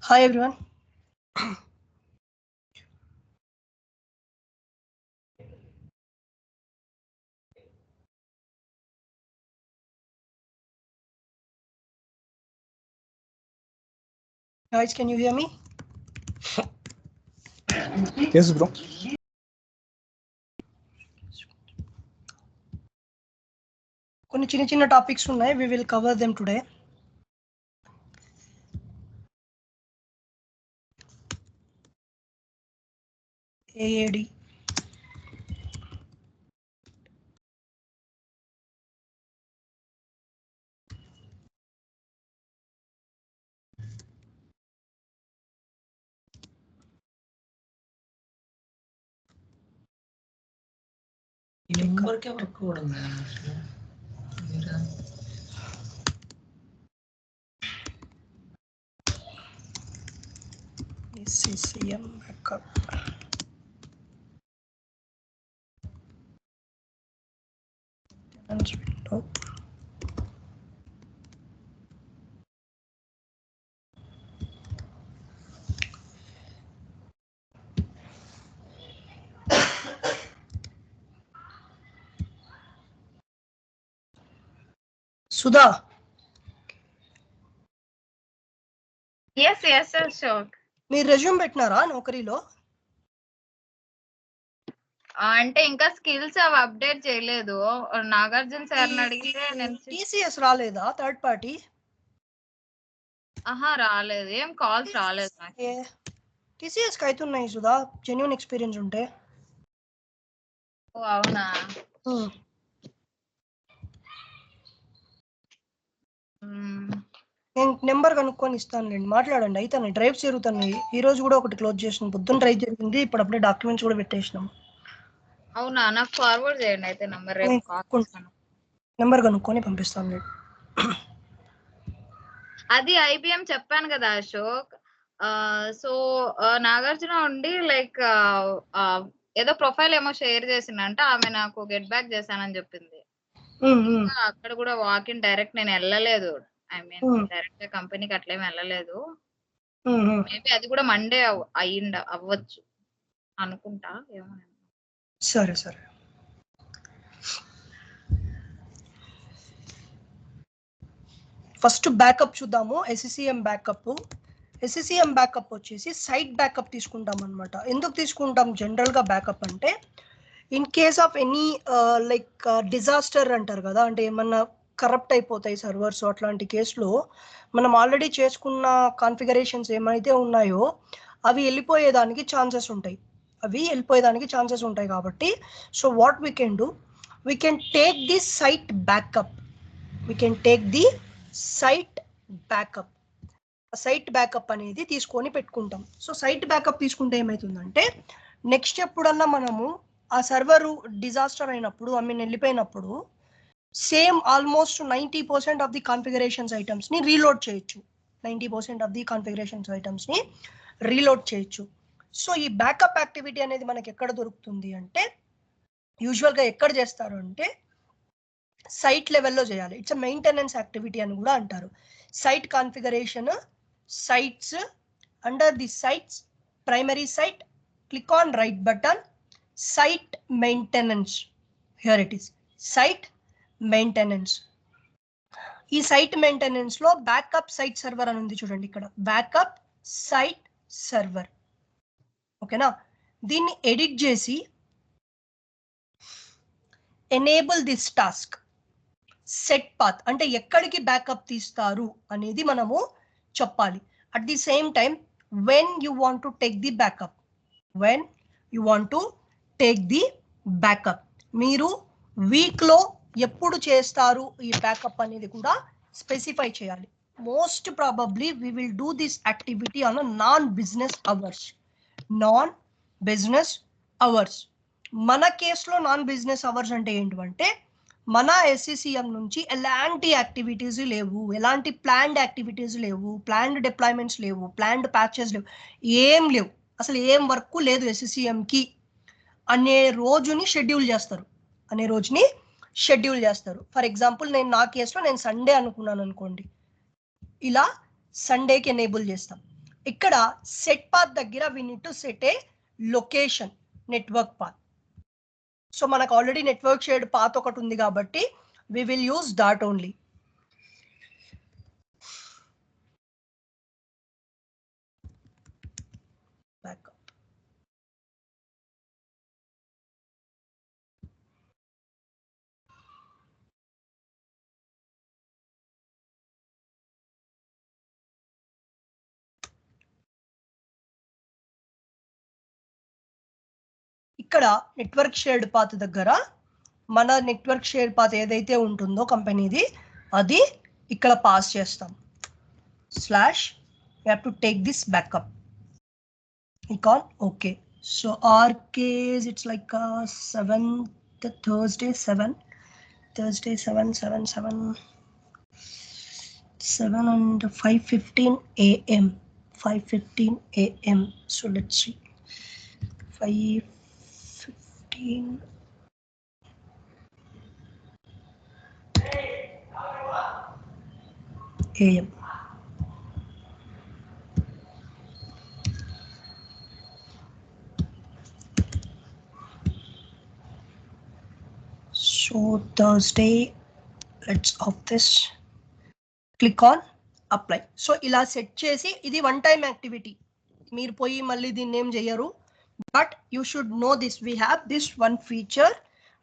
Hi everyone. Guys, can you hear me? Yes, bro. కొన్ని చిన్న చిన్న టాపిక్స్ ఉన్నాయి. We will cover them today. AAD. SCCM backup. Tenants window. Sudha. Yes, Ashok. మీరు resume పెట్టినారా నౌకరీలో? అంటే ఇంకా skills అవి update చేయలేదు. నాగార్జున సార్ని అడిగితే నేను TCS రాలేదా థర్డ్ పార్టీ? రాలేదు, ఏం కాల్స్ రాలేదు నాకు. TCS కి అవుతున్నాయి సుధా, జెన్యూన్ ఎక్స్పీరియన్స్ ఉంటే. ఓ అవునా? నేను నెంబర్ కనుక్కొని ఇస్తానులేండి, మాట్లాడండి. అయితే డ్రైవ్స్ జరుగుతున్నాయి. ఈ రోజు కూడా ఒకటి క్లోజ్ చేసినాం, పొద్దున్న డ్రైవ్ జరిగింది, ఇప్పుడు అప్పుడే డాక్యుమెంట్స్ కూడా పెట్టేసినాం. అవునా, నాకు ఫార్వర్డ్ చేయండి అయితే నంబర్, రేపు కాల్ చేస్తాను. నెంబర్ కనుక్కొని పంపిస్తాను. అది IBM చెప్పాను కదా అశోక్. సో నాగార్జున ఉండి లైక్ ఏదో ప్రొఫైల్ ఏమో షేర్ చేసిందంట, ఆమె నాకు గెట్ బ్యాక్ చేశానని చెప్పింది. అక్కడ కూడా వాక్ ఇన్ డైరెక్ట్ నేను వెళ్ళలేదు. ఐ మీన్ డైరెక్ట్ కంపెనీకి అట్లేం వెళ్ళలేదు. మేబీ అది కూడా మండే అవ్వచ్చు అనుకుంటా, ఏమో. సరే సరే. ఫస్ట్ బ్యాకప్ చూద్దాము. SCCM backup. SCCM బ్యాకప్ వచ్చేసి సైట్ బ్యాకప్ తీసుకుంటాం అనమాట. ఎందుకు తీసుకుంటాం జనరల్గా బ్యాకప్ అంటే, in case of any like disaster అంటారు కదా, అంటే ఏమన్నా కరప్ట్ అయిపోతాయి సర్వర్స్, అట్లాంటి కేసులో మనం ఆల్రెడీ చేసుకున్న కాన్ఫిగరేషన్స్ ఏమైతే ఉన్నాయో అవి వెళ్ళిపోయేదానికి ఛాన్సెస్ ఉంటాయి. కాబట్టి so what we can do, we can take the site backup. Site backup అనేది తీసుకొని పెట్టుకుంటాం. సో సైట్ బ్యాకప్ తీసుకుంటే ఏమవుతుందంటే, నెక్స్ట్ ఎప్పుడన్నా మనము ఆ సర్వరు డిజాస్టర్ అయినప్పుడు, వెళ్ళిపోయినప్పుడు same almost 90% of the configurations ఐటమ్స్ని రీలోడ్ చేయొచ్చు. 90% ఆఫ్ ది కాన్ఫిగరేషన్స్ ఐటమ్స్ని రీలోడ్ చేయొచ్చు. సో ఈ బ్యాకప్ యాక్టివిటీ అనేది మనకి ఎక్కడ దొరుకుతుంది అంటే, యూజువల్గా ఎక్కడ చేస్తారు అంటే సైట్ లెవెల్లో చేయాలి. ఇట్స్ మెయింటెనెన్స్ యాక్టివిటీ అని కూడా అంటారు. Site configuration, sites, under the sites, primary site, click on right button, site maintenance. Here it is, site maintenance. ఈ సైట్ మెయింటెనెన్స్ లో బ్యాకప్ సైట్ సర్వర్ అని ఉంది చూడండి, ఇక్కడ బ్యాకప్ సైట్ సర్వర్. ఓకేనా, దీన్ని ఎడిట్ చేసి enable this task, set path అంటే ఎక్కడికి బ్యాకప్ తీస్తారు అనేది మనము చెప్పాలి. At the same time when you want to take the backup, మీరు వీక్లో ఎప్పుడు చేస్తారు ఈ బ్యాకప్ అనేది కూడా స్పెసిఫై చేయాలి. Most probably we will do this activity on a non-business hours. మన కేసులో నాన్ బిజినెస్ అవర్స్ అంటే ఏంటంటే, మన SCCM నుంచి ఎలాంటి యాక్టివిటీస్ లేవు, ఎలాంటి ప్లాన్డ్ యాక్టివిటీస్ లేవు, ప్లాన్డ్ డిప్లాయ్మెంట్స్ లేవు, ప్లాన్డ్ ప్యాచెస్ లేవు, ఏం లేవు, అసలు ఏం వర్క్ లేదు SCCMకి అనే రోజుని షెడ్యూల్ చేస్తారు. ఫర్ ఎగ్జాంపుల్ నా కేసులో నేను సండే అనుకున్నాను అనుకోండి, ఇలా సండేకి ఎనేబుల్ చేస్తాం. ఇక్కడ సెట్ పాత్ దగ్గర we need to set a location network path. So మనకు ఆల్రెడీ నెట్వర్క్ షేర్డ్ పాత్ ఒకటి ఉంది కాబట్టి we will use that only. Backup ఇక్కడ నెట్వర్క్ షేర్డ్ పాత్ దగ్గర మన నెట్వర్క్ షేర్ పాత్ ఏదైతే ఉంటుందో కంపెనీది అది ఇక్కడ పాస్ చేస్తాం. Slash you have to take this backup. icon okay. So our case it's like 7th Thursday 7 and 5:15 a.m. 5:15 a.m. So let's see 5:15 a.m. So Thursday, let's off this. Click on apply. So ఇలా set చేసి ఇది one time activity, మీరు పోయి మళ్ళీ దీన్ని ఏం చేయరు. But you should know this, we have this one feature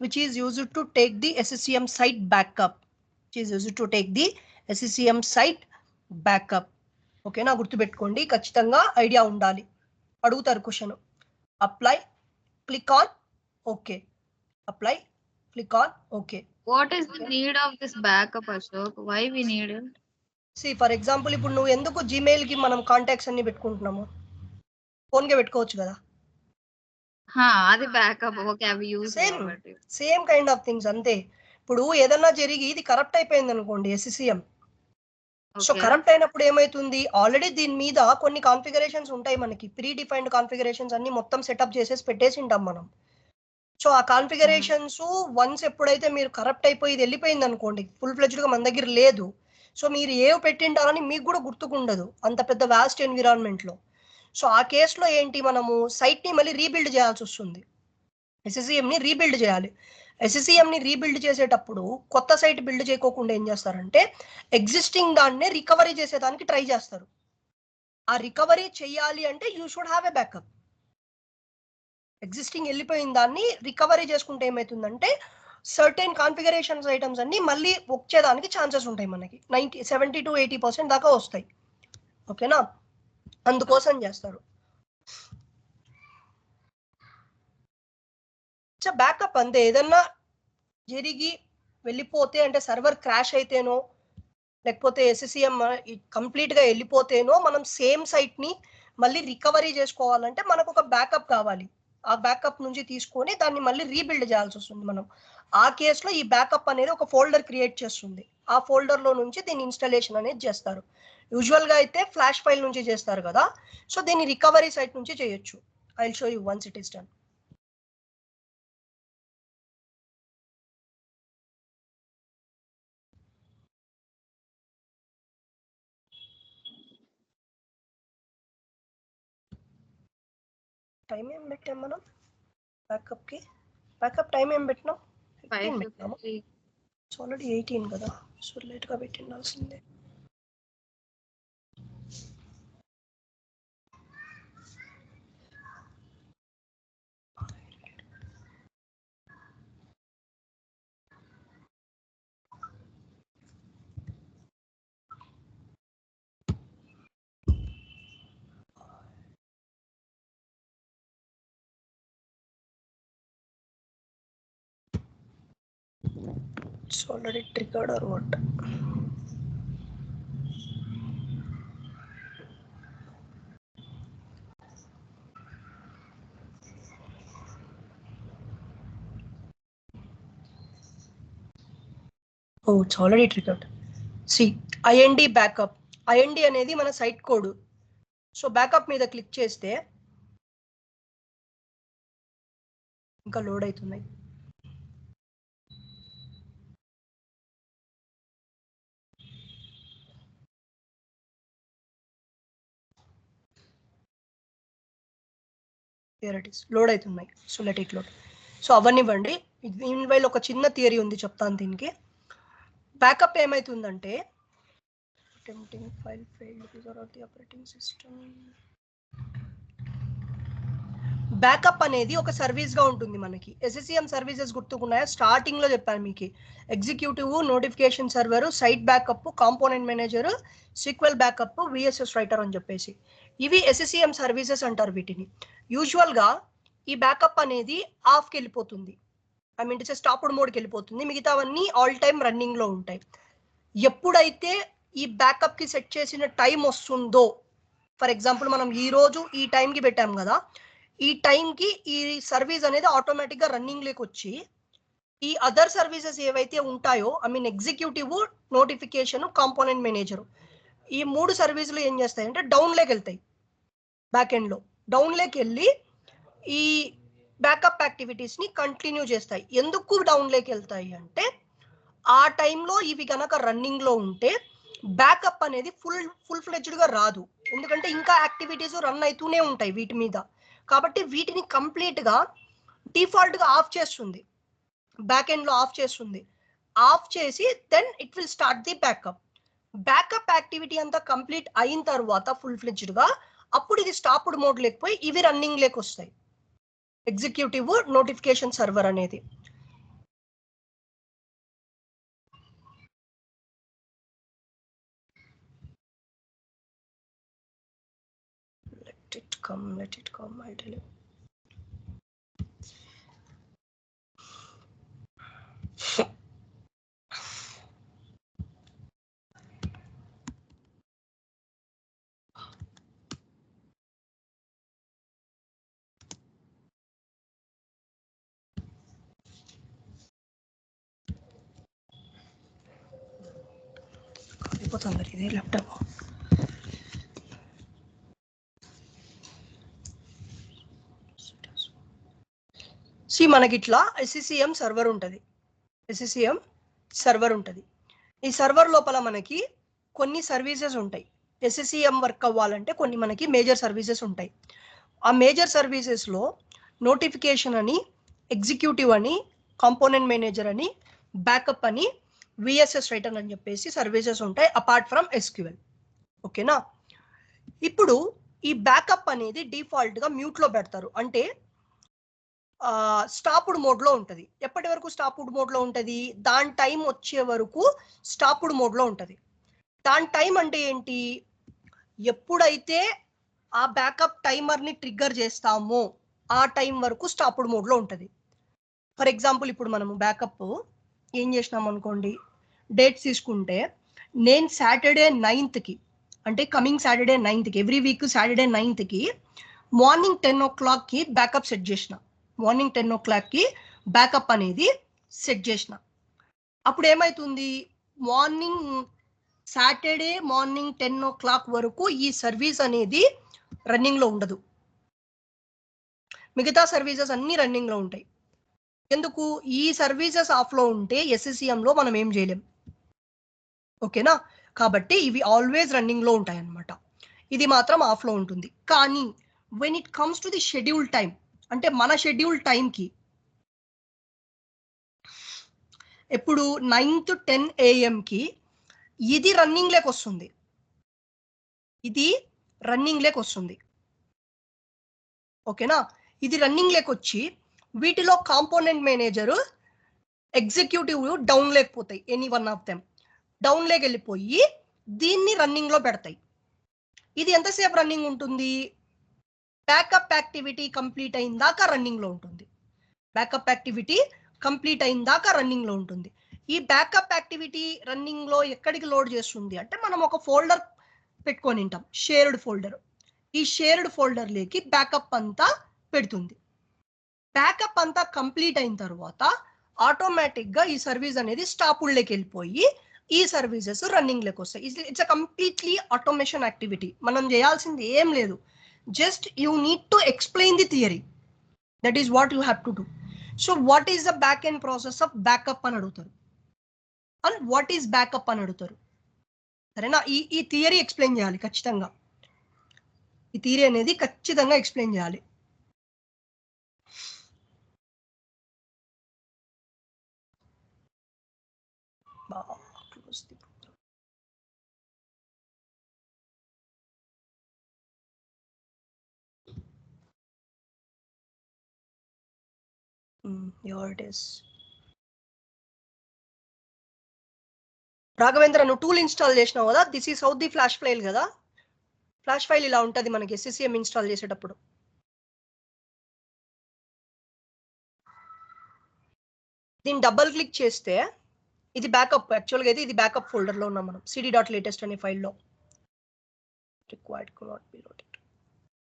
which is used to take the SCCM site backup. SCCM site backup. ఓకేనా, గుర్తుపెట్టుకోండి, ఖచ్చితంగా ఐడియా ఉండాలి. అడుగుతారు question. Apply, click on okay. Apply, click on okay. What is the need of this backup, Ashok? Why we need it? See, for example, ఇప్పుడు నువ్వు ఎందుకు Gmail కి మనం కాంటాక్ట్స్ అన్ని పెట్టుకుంటున్నాము? ఫోన్ కి పెట్టుకోవచ్చు కదా. అది బ్యాకప్. ఓకే, అవి use same kind of things అంతే. ఇప్పుడు ఏదన్నా జరిగి ఇది కరప్ట్ అయిపోయింది అనుకోండి SCCM. సో కరప్ట్ అయినప్పుడు ఏమైతుంది, ఆల్రెడీ దీని మీద కొన్ని కాన్ఫిగరేషన్స్ ఉంటాయి మనకి, ప్రీ డిఫైన్డ్ కాన్ఫిగరేషన్స్ అన్ని మొత్తం సెటప్ చేసేసి పెట్టేసి ఉంటాం మనం. సో ఆ కాన్ఫిగరేషన్స్ వన్స్ ఎప్పుడైతే మీరు కరప్ట్ అయిపోయి ఇది వెళ్ళిపోయింది అనుకోండి, ఫుల్ ఫ్లెజ్డ్ గా మన దగ్గర లేదు, సో మీరు ఏవి పెట్టింటారని మీకు కూడా గుర్తుకుండదు అంత పెద్ద వాస్ట్ ఎన్విరాన్మెంట్ లో. సో ఆ కేసులో ఏంటి, మనము సైట్ ని మళ్ళీ రీబిల్డ్ చేయాల్సి వస్తుంది. SCCM ని రీబిల్డ్ చేయాలి. SCCM ని రీబిల్డ్ చేసేటప్పుడు కొత్త సైట్ బిల్డ్ చేయకోకుండా ఏం చేస్తారంటే ఎగ్జిస్టింగ్ దాన్నే రికవరీ చేసేదానికి ట్రై చేస్తారు. ఆ రికవరీ చెయ్యాలి అంటే you should have a backup. Existing వెళ్ళిపోయిన దాన్ని రికవరీ చేసుకుంటే ఏమవుతుందంటే సర్టెన్ కాన్ఫిగరేషన్స్ ఐటమ్స్ అన్ని మళ్ళీ వచ్చేదానికి ఛాన్సెస్ ఉంటాయి మనకి. 70 to 80% దాకా వస్తాయి. ఓకేనా, అందుకోసం చేస్తారు. బ్యాకప్ అంతే. ఏదన్నా జరిగి వెళ్ళిపోతే అంటే సర్వర్ క్రాష్ అయితేనో లేకపోతే SCCM కంప్లీట్ గా వెళ్ళిపోతేనో మనం సేమ్ సైట్ ని మళ్ళీ రికవరీ చేసుకోవాలంటే మనకు ఒక బ్యాకప్ కావాలి. ఆ బ్యాకప్ నుంచి తీసుకొని దాన్ని మళ్ళీ రీబిల్డ్ చేయాల్సి వస్తుంది మనం. ఆ కేసులో ఈ బ్యాకప్ అనేది ఒక ఫోల్డర్ క్రియేట్ చేస్తుంది. ఆ ఫోల్డర్ లో నుంచి దీని ఇన్స్టాలేషన్ అనేది చేస్తారు. యూజువల్ గా అయితే ఫ్లాష్ ఫైల్ నుంచి చేస్తారు కదా, సో దీన్ని రికవరీ సైట్ నుంచి చేయొచ్చు. I will show you once it is done. Time ఏం పెట్టాం మనం బ్యాకప్ కి? బ్యాకప్ టైం ఏం పెట్టినాం? 15 పెట్టినాము. ఆల్రెడీ 18 కదా, సో లేట్ గా పెట్టిండాల్సిందే. It's already triggered or what? Oh, it's already triggered. See, IND backup. IND అనేది మన సైట్ కోడ్. సో బ్యాకప్ మీద క్లిక్ చేస్తే ఇంకా లోడ్ అవుతున్నాయి. హియర్ ఇట్ ఇస్ లోడ్ అవుతున్నాయి. So let it load. So అవనివ్వండి. ఇన్వైల్ ఒక చిన్న థియరీ ఉంది, చెప్తాను దీనికి. బ్యాకప్ ఏమైతుందంటే attempting file failed because of the operating system. Backup అనేది ఒక సర్వీస్ గా ఉంటుంది మనకి. SCCM services గుర్తుకున్నాయా? స్టార్టింగ్ లో చెప్పాను మీకు. Executive, notification server, site backup, component manager, sequel backup, VSS writer అని చెప్పేసి ఇవి SCCM సర్వీసెస్ అంటారు వీటిని. యూజువల్ గా ఈ బ్యాకప్ అనేది ఆఫ్కి వెళ్ళిపోతుంది, ఐ మీన్ ఇట్స్ స్టాప్డ్ మోడ్కి వెళ్ళిపోతుంది. మిగతావన్నీ ఆల్ టైమ్ రన్నింగ్ లో ఉంటాయి. ఎప్పుడైతే ఈ బ్యాకప్ కి సెట్ చేసిన టైం వస్తుందో, ఫర్ ఎగ్జాంపుల్ మనం ఈ రోజు ఈ టైంకి పెట్టాం కదా, ఈ టైంకి ఈ సర్వీస్ అనేది ఆటోమేటిక్గా రన్నింగ్ లేకి వచ్చి ఈ అదర్ సర్వీసెస్ ఏవైతే ఉంటాయో, I mean executive, notification, component manager, ఈ 3 సర్వీసులు ఏం చేస్తాయంటే డౌన్ లేకి వెళ్తాయి. బ్యాక్ ఎండ్ లో డౌన్ లేకి వెళ్ళి ఈ బ్యాకప్ యాక్టివిటీస్ ని కంటిన్యూ చేస్తాయి. ఎందుకు డౌన్ లేకి వెళ్తాయి అంటే, ఆ టైంలో ఇవి కనుక రన్నింగ్ లో ఉంటే బ్యాకప్ అనేది ఫుల్ ఫ్లెడ్జ్డ్ గా రాదు. ఎందుకంటే ఇంకా యాక్టివిటీస్ రన్ అవుతూనే ఉంటాయి వీటి మీద. కాబట్టి వీటిని కంప్లీట్ గా డిఫాల్ట్ గా ఆఫ్ చేస్తుంది, బ్యాక్ ఎండ్ లో ఆఫ్ చేస్తుంది. ఆఫ్ చేసి then it will start the backup. Backup activity అంతా కంప్లీట్ అయిన తర్వాత ఫుల్ ఫ్లెడ్జ్డ్ గా అప్పుడు ఇది స్టాప్డ్ మోడ్ లేకపోయి ఇవి రన్నింగ్ లేకి వస్తాయి, ఎగ్జిక్యూటివ్, నోటిఫికేషన్ సర్వర్ అనేది. Let it come, I'll tell you. అయిపోతుంది ఇది ల్యాప్టాప్. మనకి ఇట్లా SCCM సర్వర్ ఉంటుంది. SCCM సర్వర్ ఉంటుంది. ఈ సర్వర్ లోపల మనకి కొన్ని సర్వీసెస్ ఉంటాయి. SCCM వర్క్ అవ్వాలంటే కొన్ని మనకి మేజర్ సర్వీసెస్ ఉంటాయి. ఆ మేజర్ సర్వీసెస్ లో నోటిఫికేషన్ అని, ఎగ్జిక్యూటివ్ అని, కాంపోనెంట్ మేనేజర్ అని, బ్యాకప్ అని, VSS రైటర్ అని చెప్పేసి సర్వీసెస్ ఉంటాయి అపార్ట్ ఫ్రమ్ SQL. ఓకేనా? ఇప్పుడు ఈ బ్యాకప్ అనేది డిఫాల్ట్ గా మ్యూట్ లో పెడతారు, అంటే స్టాప్డ్ మోడ్ లో ఉంటుంది. ఎప్పటి వరకు స్టాప్డ్ మోడ్ లో ఉంటుంది? దాని టైం వచ్చే వరకు స్టాప్డ్ మోడ్ లో ఉంటుంది. దాని టైం అంటే ఏంటి? ఎప్పుడైతే ఆ బ్యాకప్ టైమర్ ని ట్రిగ్గర్ చేస్తామో ఆ టైం వరకు స్టాప్డ్ మోడ్ లో ఉంటుంది. ఫర్ ఎగ్జాంపుల్ ఇప్పుడు మనము బ్యాకప్ ఏం చేసినాం అనుకోండి, డేట్స్ తీసుకుంటే నేను సాటర్డే 9th కి, అంటే కమింగ్ సాటర్డే 9th కి, ఎవ్రీ వీక్ సాటర్డే 9th కి మార్నింగ్ 10 o'clock కి బ్యాకప్ సెట్ చేసిన. మార్నింగ్ 10 o'clock కి బ్యాకప్ అనేది సెట్ చేసిన. అప్పుడు ఏమైతుంది? మార్నింగ్ సాటర్డే మార్నింగ్ 10 o'clock వరకు ఈ సర్వీస్ అనేది రన్నింగ్ లో ఉండదు. మిగతా సర్వీసెస్ అన్ని రన్నింగ్ లో ఉంటాయి. ఎందుకు? ఈ సర్వీసెస్ ఆఫ్ లో ఉంటే SCCM లో మనం ఏం చేయలేం. ఓకేనా? కాబట్టి ఇవి ఆల్వేస్ రన్నింగ్ లో ఉంటాయి అన్నమాట. ఇది మాత్రం ఆఫ్ లో ఉంటుంది. కానీ when it comes to the schedule time, అంటే మన షెడ్యూల్ టైంకి ఎప్పుడు 9th 10 AM కి ఇది రన్నింగ్ లేకి వస్తుంది. ఇది రన్నింగ్ లేకి వస్తుంది. ఓకేనా? ఇది రన్నింగ్ లేకి వచ్చి వీటిలో కాంపోనెంట్ మేనేజర్, ఎగ్జిక్యూటివ్ డౌన్ లేకపోతాయి. Any one of them down లేకి వెళ్ళిపోయి దీన్ని రన్నింగ్ లో పెడతాయి. ఇది ఎంతసేపు రన్నింగ్ ఉంటుంది? బ్యాకప్ యాక్టివిటీ కంప్లీట్ అయిన దాకా రన్నింగ్ లో ఉంటుంది. బ్యాకప్ యాక్టివిటీ కంప్లీట్ అయిన దాకా రన్నింగ్ లో ఉంటుంది. ఈ బ్యాకప్ యాక్టివిటీ రన్నింగ్ లో ఎక్కడికి లోడ్ చేస్తుంది అంటే, మనం ఒక ఫోల్డర్ పెట్టుకొని ఉంటాం, షేర్డ్ ఫోల్డర్. ఈ షేర్డ్ ఫోల్డర్ లేకి బ్యాకప్ అంతా పెడుతుంది. బ్యాకప్ అంతా కంప్లీట్ అయిన తర్వాత ఆటోమేటిక్ గా ఈ సర్వీస్ అనేది స్టాప్డ్ లేకి వెళ్ళిపోయి ఈ సర్వీసెస్ రన్నింగ్ లేకి వస్తాయి. It's a completely automation activity. మనం చేయాల్సింది ఏం లేదు, just you need to explain the theory. That is what you have to do. So what is the back end process of backup అని అడుగుతారు, అండ్ వాట్ ఈస్ బ్యాకప్ అని అడుగుతారు. సరేనా? ఈ థియరీ ఎక్స్ప్లెయిన్ చేయాలి ఖచ్చితంగా. ఈ థియరీ అనేది ఖచ్చితంగా ఎక్స్ప్లెయిన్ చేయాలి. close the program. Here it is. Raghavendra నువ్వు టూల్ ఇన్స్టాల్ చేసినావు కదా, this is how the flash file కదా. ఫ్లాష్ ఫైల్ ఇలా ఉంటుంది మనకి SCCM ఇన్స్టాల్ చేసేటప్పుడు. దీన్ని డబుల్ క్లిక్ చేస్తే ఇది బ్యాకప్, యాక్చువల్గా అయితే ఇది బ్యాకప్ ఫోల్డర్లో ఉన్నాం మనం, cd.latest అనే ఫైల్లో. Required cannot be loaded.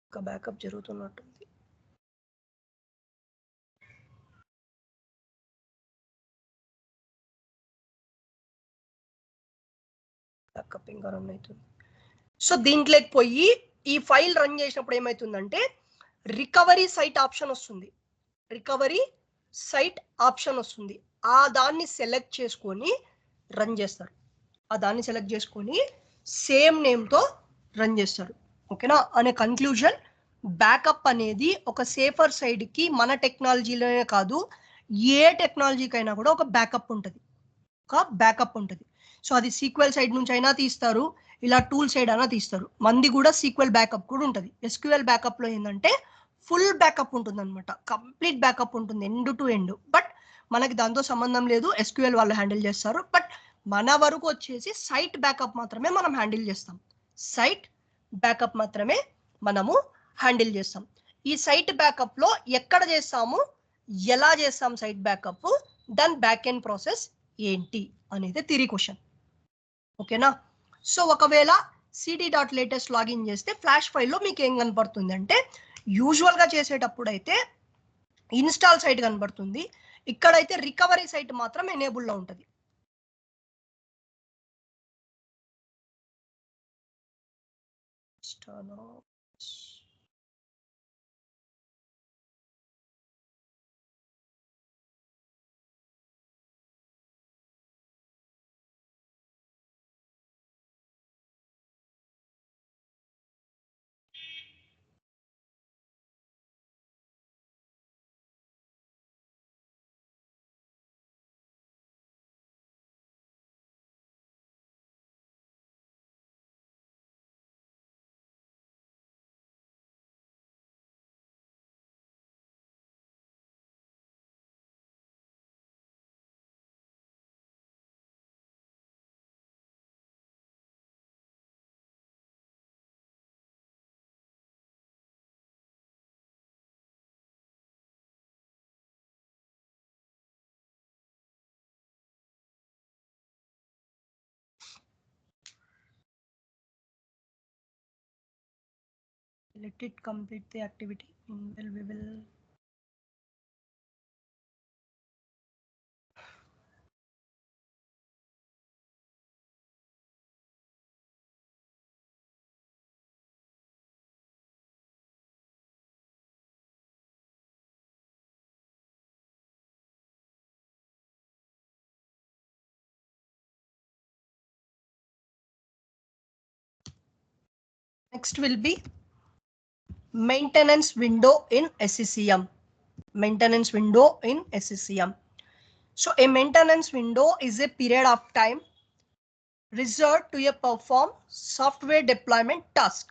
ఇంకా బ్యాకప్ జరుగుతున్నట్టుంది. బ్యాకప్ ఇంకా రన్ అవుతుంది. సో దీంట్లోకి పోయి ఈ ఫైల్ రన్ చేసినప్పుడు ఏమవుతుందంటే రికవరీ సైట్ ఆప్షన్ వస్తుంది. రికవరీ సైట్ ఆప్షన్ వస్తుంది. ఆ దాన్ని సెలెక్ట్ చేసుకొని రన్ చేస్తారు. ఆ దాన్ని సెలెక్ట్ చేసుకొని సేమ్ నేమ్తో రన్ చేస్తారు. ఓకేనా? అనే కన్క్లూజన్, బ్యాకప్ అనేది ఒక సేఫర్ సైడ్కి మన టెక్నాలజీలోనే కాదు ఏ టెక్నాలజీకైనా కూడా ఒక బ్యాకప్ ఉంటుంది. సో అది సీక్వెల్ సైడ్ నుంచి అయినా తీస్తారు, ఇలా టూల్ సైడ్ అయినా తీస్తారు. మంది కూడా సీక్వెల్ బ్యాకప్ కూడా ఉంటుంది. SQL బ్యాకప్లో ఏంటంటే ఫుల్ బ్యాకప్ ఉంటుంది అనమాట, కంప్లీట్ బ్యాకప్ ఉంటుంది ఎండ్ టు ఎండ్. బట్ మనకి దాంతో సంబంధం లేదు, SQL వాళ్ళు హ్యాండిల్ చేస్తారు. బట్ మన వరకు వచ్చేసి సైట్ బ్యాకప్ మాత్రమే మనం హ్యాండిల్ చేస్తాం. సైట్ బ్యాకప్ మాత్రమే మనము హ్యాండిల్ చేస్తాం. ఈ సైట్ బ్యాకప్లో ఎక్కడ చేస్తాము, ఎలా చేస్తాం సైట్ బ్యాకప్, దాని బ్యాక్ ఎండ్ ప్రాసెస్ ఏంటి అనేది థియరీ క్వశ్చన్. ఓకేనా? సో ఒకవేళ cd.latest లాగిన్ చేస్తే ఫ్లాష్ ఫైల్లో మీకు ఏం కనపడుతుంది అంటే యూజువల్గా చేసేటప్పుడు అయితే ఇన్స్టాల్ సైట్ కనబడుతుంది, ఇక్కడైతే రికవరీ సైట్ మాత్రం ఎనేబుల్లో ఉంటుంది. Let it complete the activity. We will next will be maintenance window in SCCM. Maintenance window in SCCM. So a maintenance window is a period of time reserved to a perform software deployment task.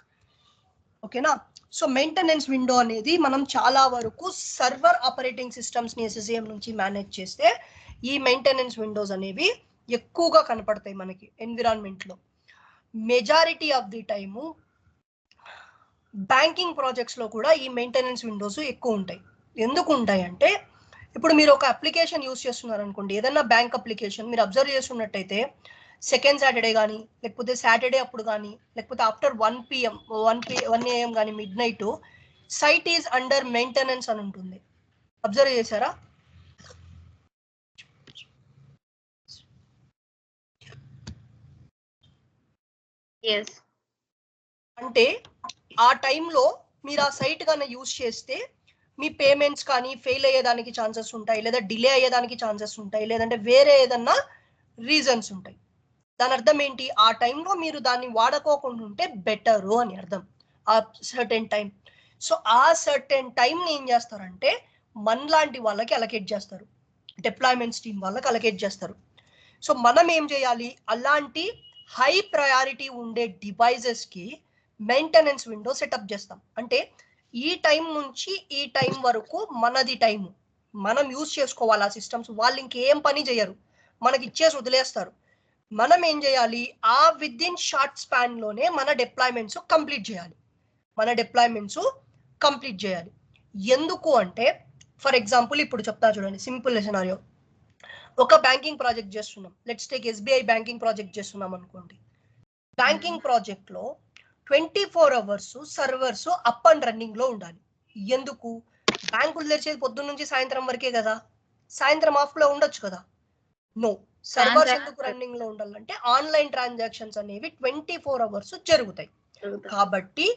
Okay na? So maintenance window అనేది మనం చాలా వరకు server operating systems ని SCCM నుంచి manage చేస్తే ఈ maintenance Windows అనేవి ఎక్కువగా కనపడతాయి మనకి ఎన్విరాన్మెంట్ లో. Majority of the time banking projects లో కూడా ఈ మెయింటెనెన్స్ విండోస్ ఎక్కువ ఉంటాయి. ఎందుకు ఉంటాయి అంటే ఇప్పుడు మీరు ఒక అప్లికేషన్ యూస్ చేస్తున్నారు అనుకోండి, ఏదైనా బ్యాంక్ అప్లికేషన్ మీరు అబ్జర్వ్ చేస్తున్నట్టయితే సెకండ్ సాటర్డే కానీ లేకపోతే సాటర్డే అప్పుడు కానీ లేకపోతే ఆఫ్టర్ 1 PM 1 AM కానీ mid night site is under maintenance అని ఉంటుంది. అబ్జర్వ్ చేశారా? అంటే ఆ టైంలో మీరు ఆ సైట్ కానీ యూస్ చేస్తే మీ పేమెంట్స్ కానీ ఫెయిల్ అయ్యేదానికి ఛాన్సెస్ ఉంటాయి, లేదా డిలే అయ్యేదానికి ఛాన్సెస్ ఉంటాయి, లేదంటే వేరే ఏదన్నా రీజన్స్ ఉంటాయి. దాని అర్థం ఏంటి, ఆ టైంలో మీరు దాన్ని వాడుకోకుండా ఉంటే బెటరు అని అర్థం, ఆ సర్టెన్ టైం. సో ఆ సర్టెన్ టైంని ఏం చేస్తారంటే మనలాంటి వాళ్ళకి అలకేట్ చేస్తారు, డిప్లాయ్మెంట్స్ టీమ్ వాళ్ళకి అలకేట్ చేస్తారు. సో మనం ఏం చేయాలి, అలాంటి హై ప్రయారిటీ ఉండే డివైజెస్ కి మెయింటెనెన్స్ విండో సెటప్ చేస్తాం. అంటే ఈ టైం నుంచి ఈ టైం వరకు మనది టైం, మనం యూజ్ చేసుకోవాలి ఆ సిస్టమ్స్. వాళ్ళు ఇంకేం పని చేయరు, మనకి ఇచ్చేసి వదిలేస్తారు. మనం ఏం చేయాలి, ఆ విత్ ఇన్ షార్ట్ స్పాన్ లోనే మన డిప్లాయ్మెంట్స్ కంప్లీట్ చేయాలి. ఎందుకు అంటే ఫర్ ఎగ్జాంపుల్ ఇప్పుడు చెప్తా చూడండి, సింపుల్ సినారియో. ఒక బ్యాంకింగ్ ప్రాజెక్ట్ చేస్తున్నాం, let's take SBI banking project చేస్తున్నాం అనుకోండి. బ్యాంకింగ్ ప్రాజెక్ట్ లో 24 hours servers up and running లో ఉండాలి. ఎందుకు, బ్యాంకులు తెరిచేది పొద్దున్న నుంచి సాయంత్రం వరకే కదా, సాయంత్రం ఆఫ్ లో ఉండొచ్చు కదా. నో, సర్వర్స్ ఎందుకు రన్నింగ్ లో ఉండాలంటే ఆన్లైన్ ట్రాన్సాక్షన్స్ అనేవి 24 అవర్స్ జరుగుతాయి. కాబట్టి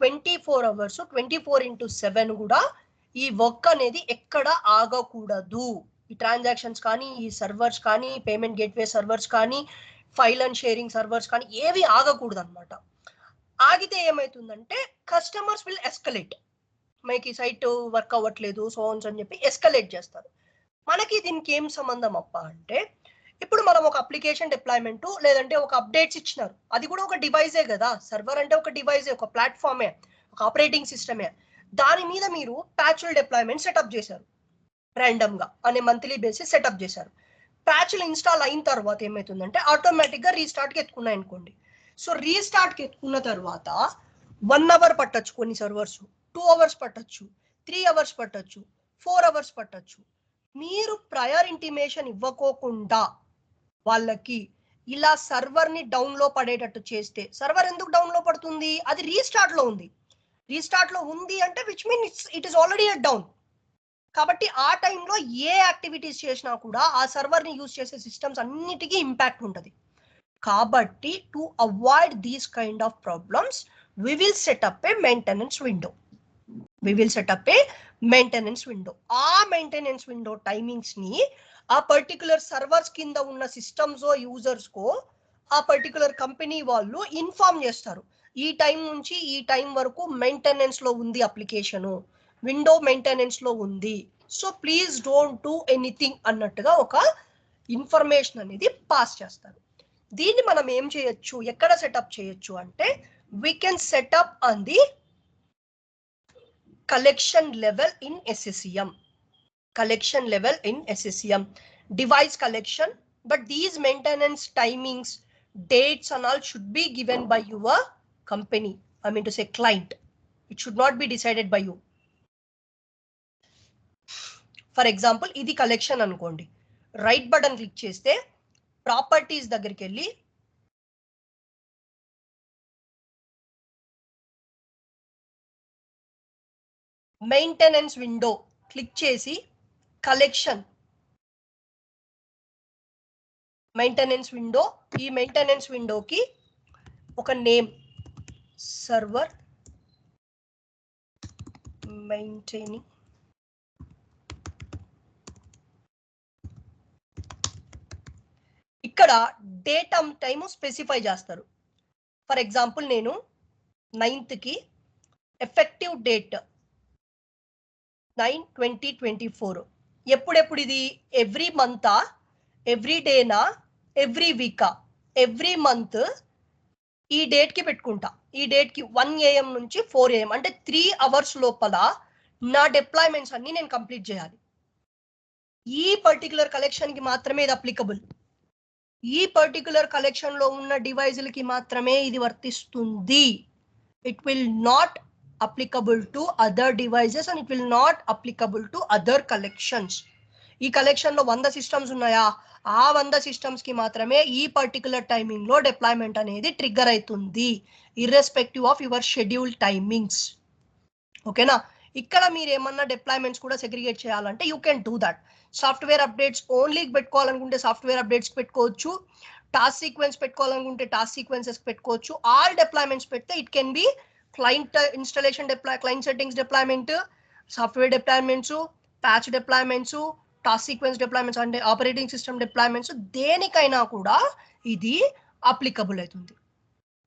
24 అవర్స్ 24/7 కూడా ఈ వర్క్ అనేది ఎక్కడ ఆగకూడదు. ఈ ట్రాన్సాక్షన్స్ కానీ, ఈ సర్వర్స్ కానీ, పేమెంట్ గేట్వే సర్వర్స్ కానీ, ఫైల్ అండ్ షేరింగ్ సర్వర్స్ కానీ ఏవి ఆగకూడదు అనమాట. ఆగితే ఏమవుతుందంటే కస్టమర్స్ విల్ ఎస్కలేట్, మనకి సైట్ వర్క్ అవ్వట్లేదు సోన్స్ అని చెప్పి ఎస్కలేట్ చేస్తారు. మనకి దీనికి ఏం సంబంధం అప్ప అంటే, ఇప్పుడు మనం ఒక అప్లికేషన్ డిప్లాయ్మెంట్ లేదంటే ఒక అప్డేట్స్ ఇచ్చినారు, అది కూడా ఒక డివైజే కదా. సర్వర్ అంటే ఒక డివైజే, ఒక ప్లాట్ఫామే, ఒక ఆపరేటింగ్ సిస్టమే. దాని మీద మీరు ప్యాచ్ల డిప్లాయ్మెంట్ సెటప్ చేశారు, ర్యాండమ్ గా అనే మంత్లీ బేసిస్ సెటప్ చేశారు. ప్యాచ్లు ఇన్స్టాల్ అయిన తర్వాత ఏమవుతుందంటే ఆటోమేటిక్ గా రీస్టార్ట్ కి ఎత్తుకున్నాయి అనుకోండి. సో రీస్టార్ట్ కి ఎత్తుకున్న తర్వాత 1 అవర్ పట్టొచ్చు, కొన్ని సర్వర్స్ 2 అవర్స్ పట్టొచ్చు, 3 అవర్స్ పట్టొచ్చు, 4 అవర్స్ పట్టొచ్చు. మీరు ప్రయర్ ఇంటిమేషన్ ఇవ్వకోకుండా వాళ్ళకి ఇలా సర్వర్ ని డౌన్ లో పడేటట్టు చేస్తే, సర్వర్ ఎందుకు డౌన్ లో పడుతుంది, అది రీస్టార్ట్ లో ఉంది అంటే which means it is already at down. కాబట్టి ఆ టైంలో ఏ యాక్టివిటీస్ చేసినా కూడా ఆ సర్వర్ ని యూజ్ చేసే సిస్టమ్స్ అన్నిటికీ ఇంపాక్ట్ ఉంటుంది. కాబట్టి to avoid these kind of problems we will set up a maintenance window. ఆ మెయింటెనెన్స్ విండో టైమింగ్స్ ని ఆ పర్టికులర్ సర్వర్స్ కింద ఉన్న సిస్టమ్స్ యూజర్స్ కో ఆ పర్టికులర్ కంపెనీ వాళ్ళు ఇన్ఫార్మ్ చేస్తారు. ఈ టైం నుంచి ఈ టైం వరకు మెయింటెనెన్స్ లో ఉంది అప్లికేషన్, విండో మెయింటెనెన్స్ లో ఉంది, so please don't do anything అన్నట్టుగా ఒక ఇన్ఫర్మేషన్ అనేది పాస్ చేస్తారు. దీన్ని మనం ఏం చేయొచ్చు, ఎక్కడ సెటప్ చేయొచ్చు అంటే we can set up on the collection level in SCCM, device collection, but these maintenance timings, dates and all should be given by your company, I mean to say client. It should not be decided by you. For example, ఇది collection అనుకోండి, right button click చేస్తే properties దగ్గరికి వెళ్ళి maintenance window click చేసి collection maintenance window, ఈ maintenance విండోకి ఒక name server maintaining ఇక్కడ డేట్ అండ్ టైమ్ స్పెసిఫై చేస్తారు. ఫర్ ఎగ్జాంపుల్ నేను 9th కి ఎఫెక్టివ్ డేట్ 9/2024. ఎప్పుడెప్పుడు ఇది, ఎవ్రీ మంతా, ఎవ్రీ డేనా, ఎవ్రీ వీకా, ఎవ్రీ మంత్ ఈ డేట్ కి పెట్టుకుంటా. ఈ డేట్ కి 1 AM నుంచి 4 AM అంటే 3 అవర్స్ లోపల నా డిప్లాయ్మెంట్స్ అన్ని నేను కంప్లీట్ చేయాలి. ఈ పర్టికులర్ కలెక్షన్ కి మాత్రమే ఇది అప్లికబుల్. ఈ పర్టికులర్ కలెక్షన్ లో ఉన్న డివైజులకి మాత్రమే ఇది వర్తిస్తుంది. It will not applicable to other devices and it will not applicable to other collections. ఈ కలెక్షన్ లో 100 సిస్టమ్స్ ఉన్నాయా, ఆ 100 సిస్టమ్స్ కి మాత్రమే ఈ పర్టికులర్ టైమింగ్ లో డిప్లాయ్మెంట్ అనేది ట్రిగ్గర్ అవుతుంది, irrespective of your schedule timings. ఓకేనా. ఇక్కడ మీరు ఏమన్నా డిప్లాయ్మెంట్స్ కూడా సెగ్రిగేట్ చేయాలంటే you can do that. Software updates only పెట్టుకోవాలనుకుంటే సాఫ్ట్వేర్ అప్డేట్స్ పెట్టుకోవచ్చు, టాస్క్ సీక్వెన్స్ పెట్టుకోవాలనుకుంటే టాస్క్ సీక్వెన్సెస్ పెట్టుకోవచ్చు. ఆల్ డిప్లాయ్మెంట్స్ పెడితే it can be client installation client settings deployment, software deployments, patch deployments, task sequence deployments and operating system deployments, దేనికైనా కూడా ఇది applicable అవుతుంది.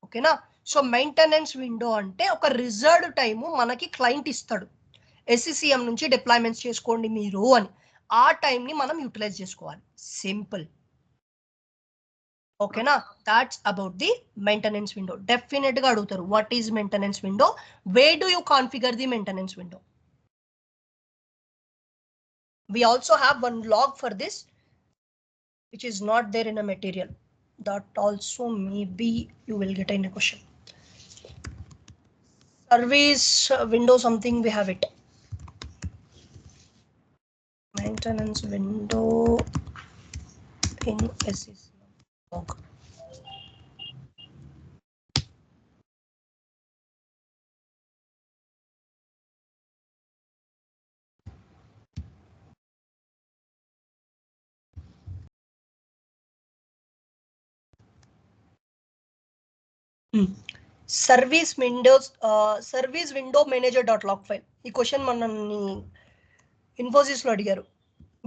ఓకేనా. సో మెయింటెనెన్స్ విండో అంటే ఒక రిజర్వ్డ్ టైము మనకి క్లయింట్ ఇస్తాడు, SCCM నుంచి డిప్లాయ్మెంట్స్ చేసుకోండి మీరు అని. ఆ టైంని మనం యూటిలైజ్ చేసుకోవాలి. సింపుల్. ఓకేనా, that's about the maintenance window. Definite గా అడుగుతారు, what is maintenance window, way do you configure the maintenance window. We also have one log for this which is not there in a material, that also maybe you will get in a question. Service window something we have it, maintenance window in SCCM log. Service windows service window manager dot log file. ఈ question మనల్ని ఇన్ఫోసిస్ లో అడిగారు,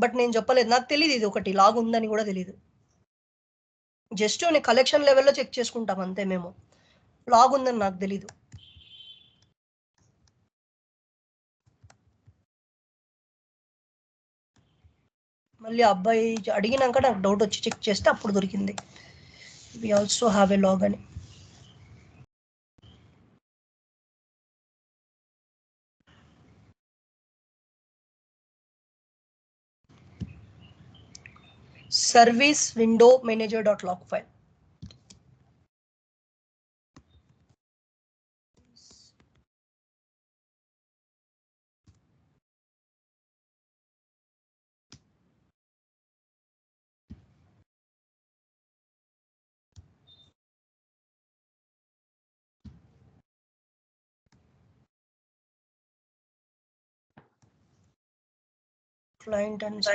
but నేను చెప్పలేదు, నాకు తెలియదు ఇది ఒకటి లాగ్ ఉందని కూడా తెలియదు. జస్ట్ నేను కలెక్షన్ లెవెల్లో చెక్ చేసుకుంటాం అంతే, మేము లాగ్ ఉందని నాకు తెలీదు. మళ్ళీ అబ్బాయి అడిగినాక నాకు డౌట్ వచ్చి చెక్ చేస్తే అప్పుడు దొరికింది, we also have a log అని. Service window manager dot log file. Client and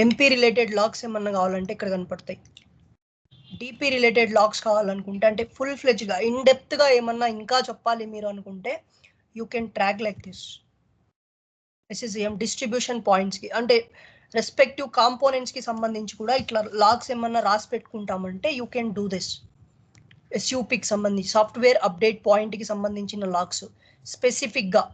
MP related logs ఏమన్నా కావాలంటే ఇక్కడ కనపడతాయి. డిపి రిలేటెడ్ లాగ్స్ కావాలనుకుంటే, అంటే ఫుల్ ఫ్లెజ్గా ఇన్ డెప్త్గా ఏమన్నా ఇంకా చెప్పాలి మీరు అనుకుంటే, you can track like this. SCCM distribution పాయింట్స్కి, అంటే రెస్పెక్టివ్ కాంపోనెంట్స్కి సంబంధించి కూడా ఇట్లా లాగ్స్ ఏమన్నా రాసి పెట్టుకుంటామంటే యూ కెన్ డూ దిస్. SUPకి సంబంధించి సాఫ్ట్వేర్ అప్డేట్ పాయింట్కి సంబంధించిన లాగ్స్ స్పెసిఫిక్గా.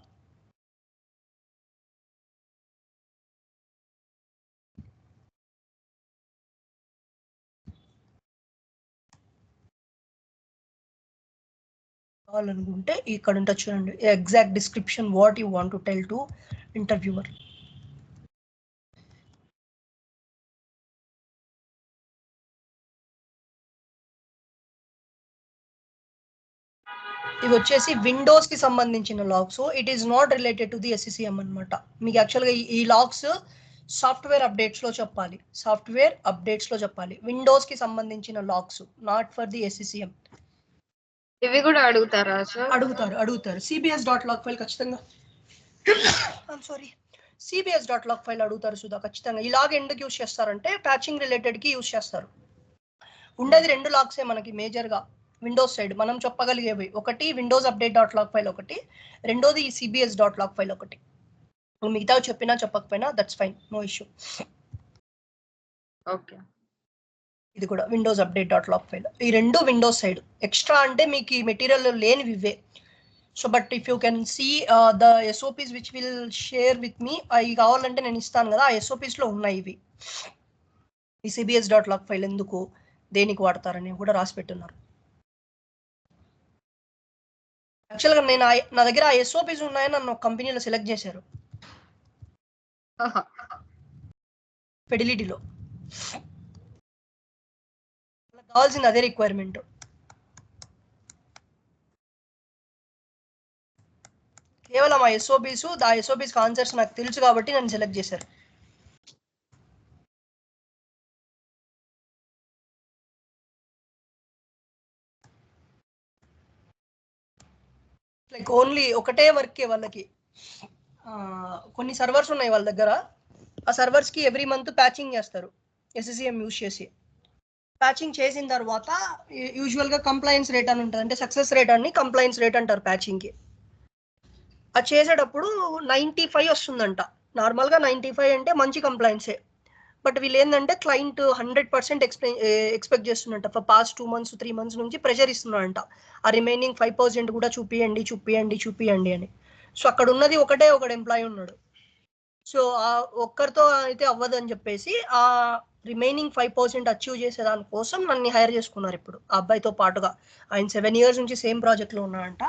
కావాలనుకుంటే ఇక్కడ ఉంటుంది చూడండి, exact description what you want to tell to interviewer. ఇవి వచ్చేసి విండోస్ కి సంబంధించిన logs. It is not related to the SCCM అనమాట. మీకు యాక్చువల్గా ఈ లాగ్స్ సాఫ్ట్వేర్ అప్డేట్స్ లో చెప్పాలి, సాఫ్ట్వేర్ అప్డేట్స్ లో చెప్పాలి. విండోస్ కి సంబంధించిన logs, not for the SCCM. ఇవి కూడా అడుగుతారా సార్? అడుగుతారు. సిబిఎస్ డాట్ లాగ్ ఫైల్ ఖచ్చితంగా, sorry, CBS dot log file అడుగుతారు సుధా ఖచ్చితంగా. ఈ లాగ్ ఎందుకు యూస్ చేస్తారంటే ప్యాచింగ్ రిలేటెడ్ కి యూస్ చేస్తారు. ఉండేది రెండు లాగ్సే మనకి మేజర్ గా విండోస్ సైడ్ మనం చెప్పగలిగేవి. ఒకటి windows update dot log file ఒకటి, రెండోది ఈ సిబిఎస్ డాట్ లాగ్ ఫైల్ ఒకటి. మిగతా చెప్పినా చెప్పకపోయినా that's fine, no issue. Okay, ఇది కూడా windows update dot log file. ఈ రెండు విండోస్ సైడ్. ఎక్స్ట్రా అంటే మీకు ఈ మెటీరియల్ లేనివి ఇవే. So but if you can see the SOPs which will share with me, అవి కావాలంటే నేను ఇస్తాను కదా, ఆ SOPs లో ఉన్నాయి ఇవి. ఈ సిబిఎస్ డాట్ లాగ్ ఫైల్ ఎందుకు దేనికి వాడతారని కూడా రాసి పెట్టున్నారు. యాక్చువల్గా నేను నా దగ్గర ఆ SOPs ఉన్నాయని నన్ను ఒక కంపెనీలో సెలెక్ట్ చేశారు ఫెడిలిటీలో. కావాల్సిన అదే రిక్వైర్మెంట్. కేవలం ఆ SOPs ఆన్సర్స్ నాకు తెలుసు కాబట్టి నన్ను సెలెక్ట్ చేశారు. లైక్ ఓన్లీ ఒకటే వర్కే వాళ్ళకి, కొన్ని సర్వర్స్ ఉన్నాయి వాళ్ళ దగ్గర. ఆ సర్వర్స్కి ఎవ్రీ మంత్ ప్యాచింగ్ చేస్తారు SCCM యూజ్ చేసి. ప్యాచింగ్ చేసిన తర్వాత యూజువల్గా కంప్లైన్స్ రేట్ అని ఉంటుంది, అంటే సక్సెస్ రేట్ అని కంప్లైన్స్ రేట్ అంటారు ప్యాచింగ్కి. అది చేసేటప్పుడు 95 వస్తుందంట. నార్మల్గా 95 అంటే మంచి కంప్లైంట్సే. బట్ వీళ్ళు ఏంటంటే క్లయింట్ 100% ఎక్స్పెక్ట్ చేస్తున్నట్ట. ఫర్ పాస్ట్ 2 months 3 months నుంచి ప్రెషర్ ఇస్తున్నారంట, ఆ రిమైనింగ్ 5% కూడా చూపియండి అని. సో అక్కడ ఉన్నది ఒకటే ఒక ఎంప్లాయీ ఉన్నాడు. సో ఆ ఒక్కరితో అయితే అవ్వదు అని చెప్పేసి ఆ రిమైనింగ్ 5% అచీవ్ చేసే దానికోసం నన్ను హైర్ చేసుకున్నారు ఇప్పుడు ఆ అబ్బాయితో పాటుగా. ఆయన 7 years నుంచి సేమ్ ప్రాజెక్ట్లో ఉన్నాడంట.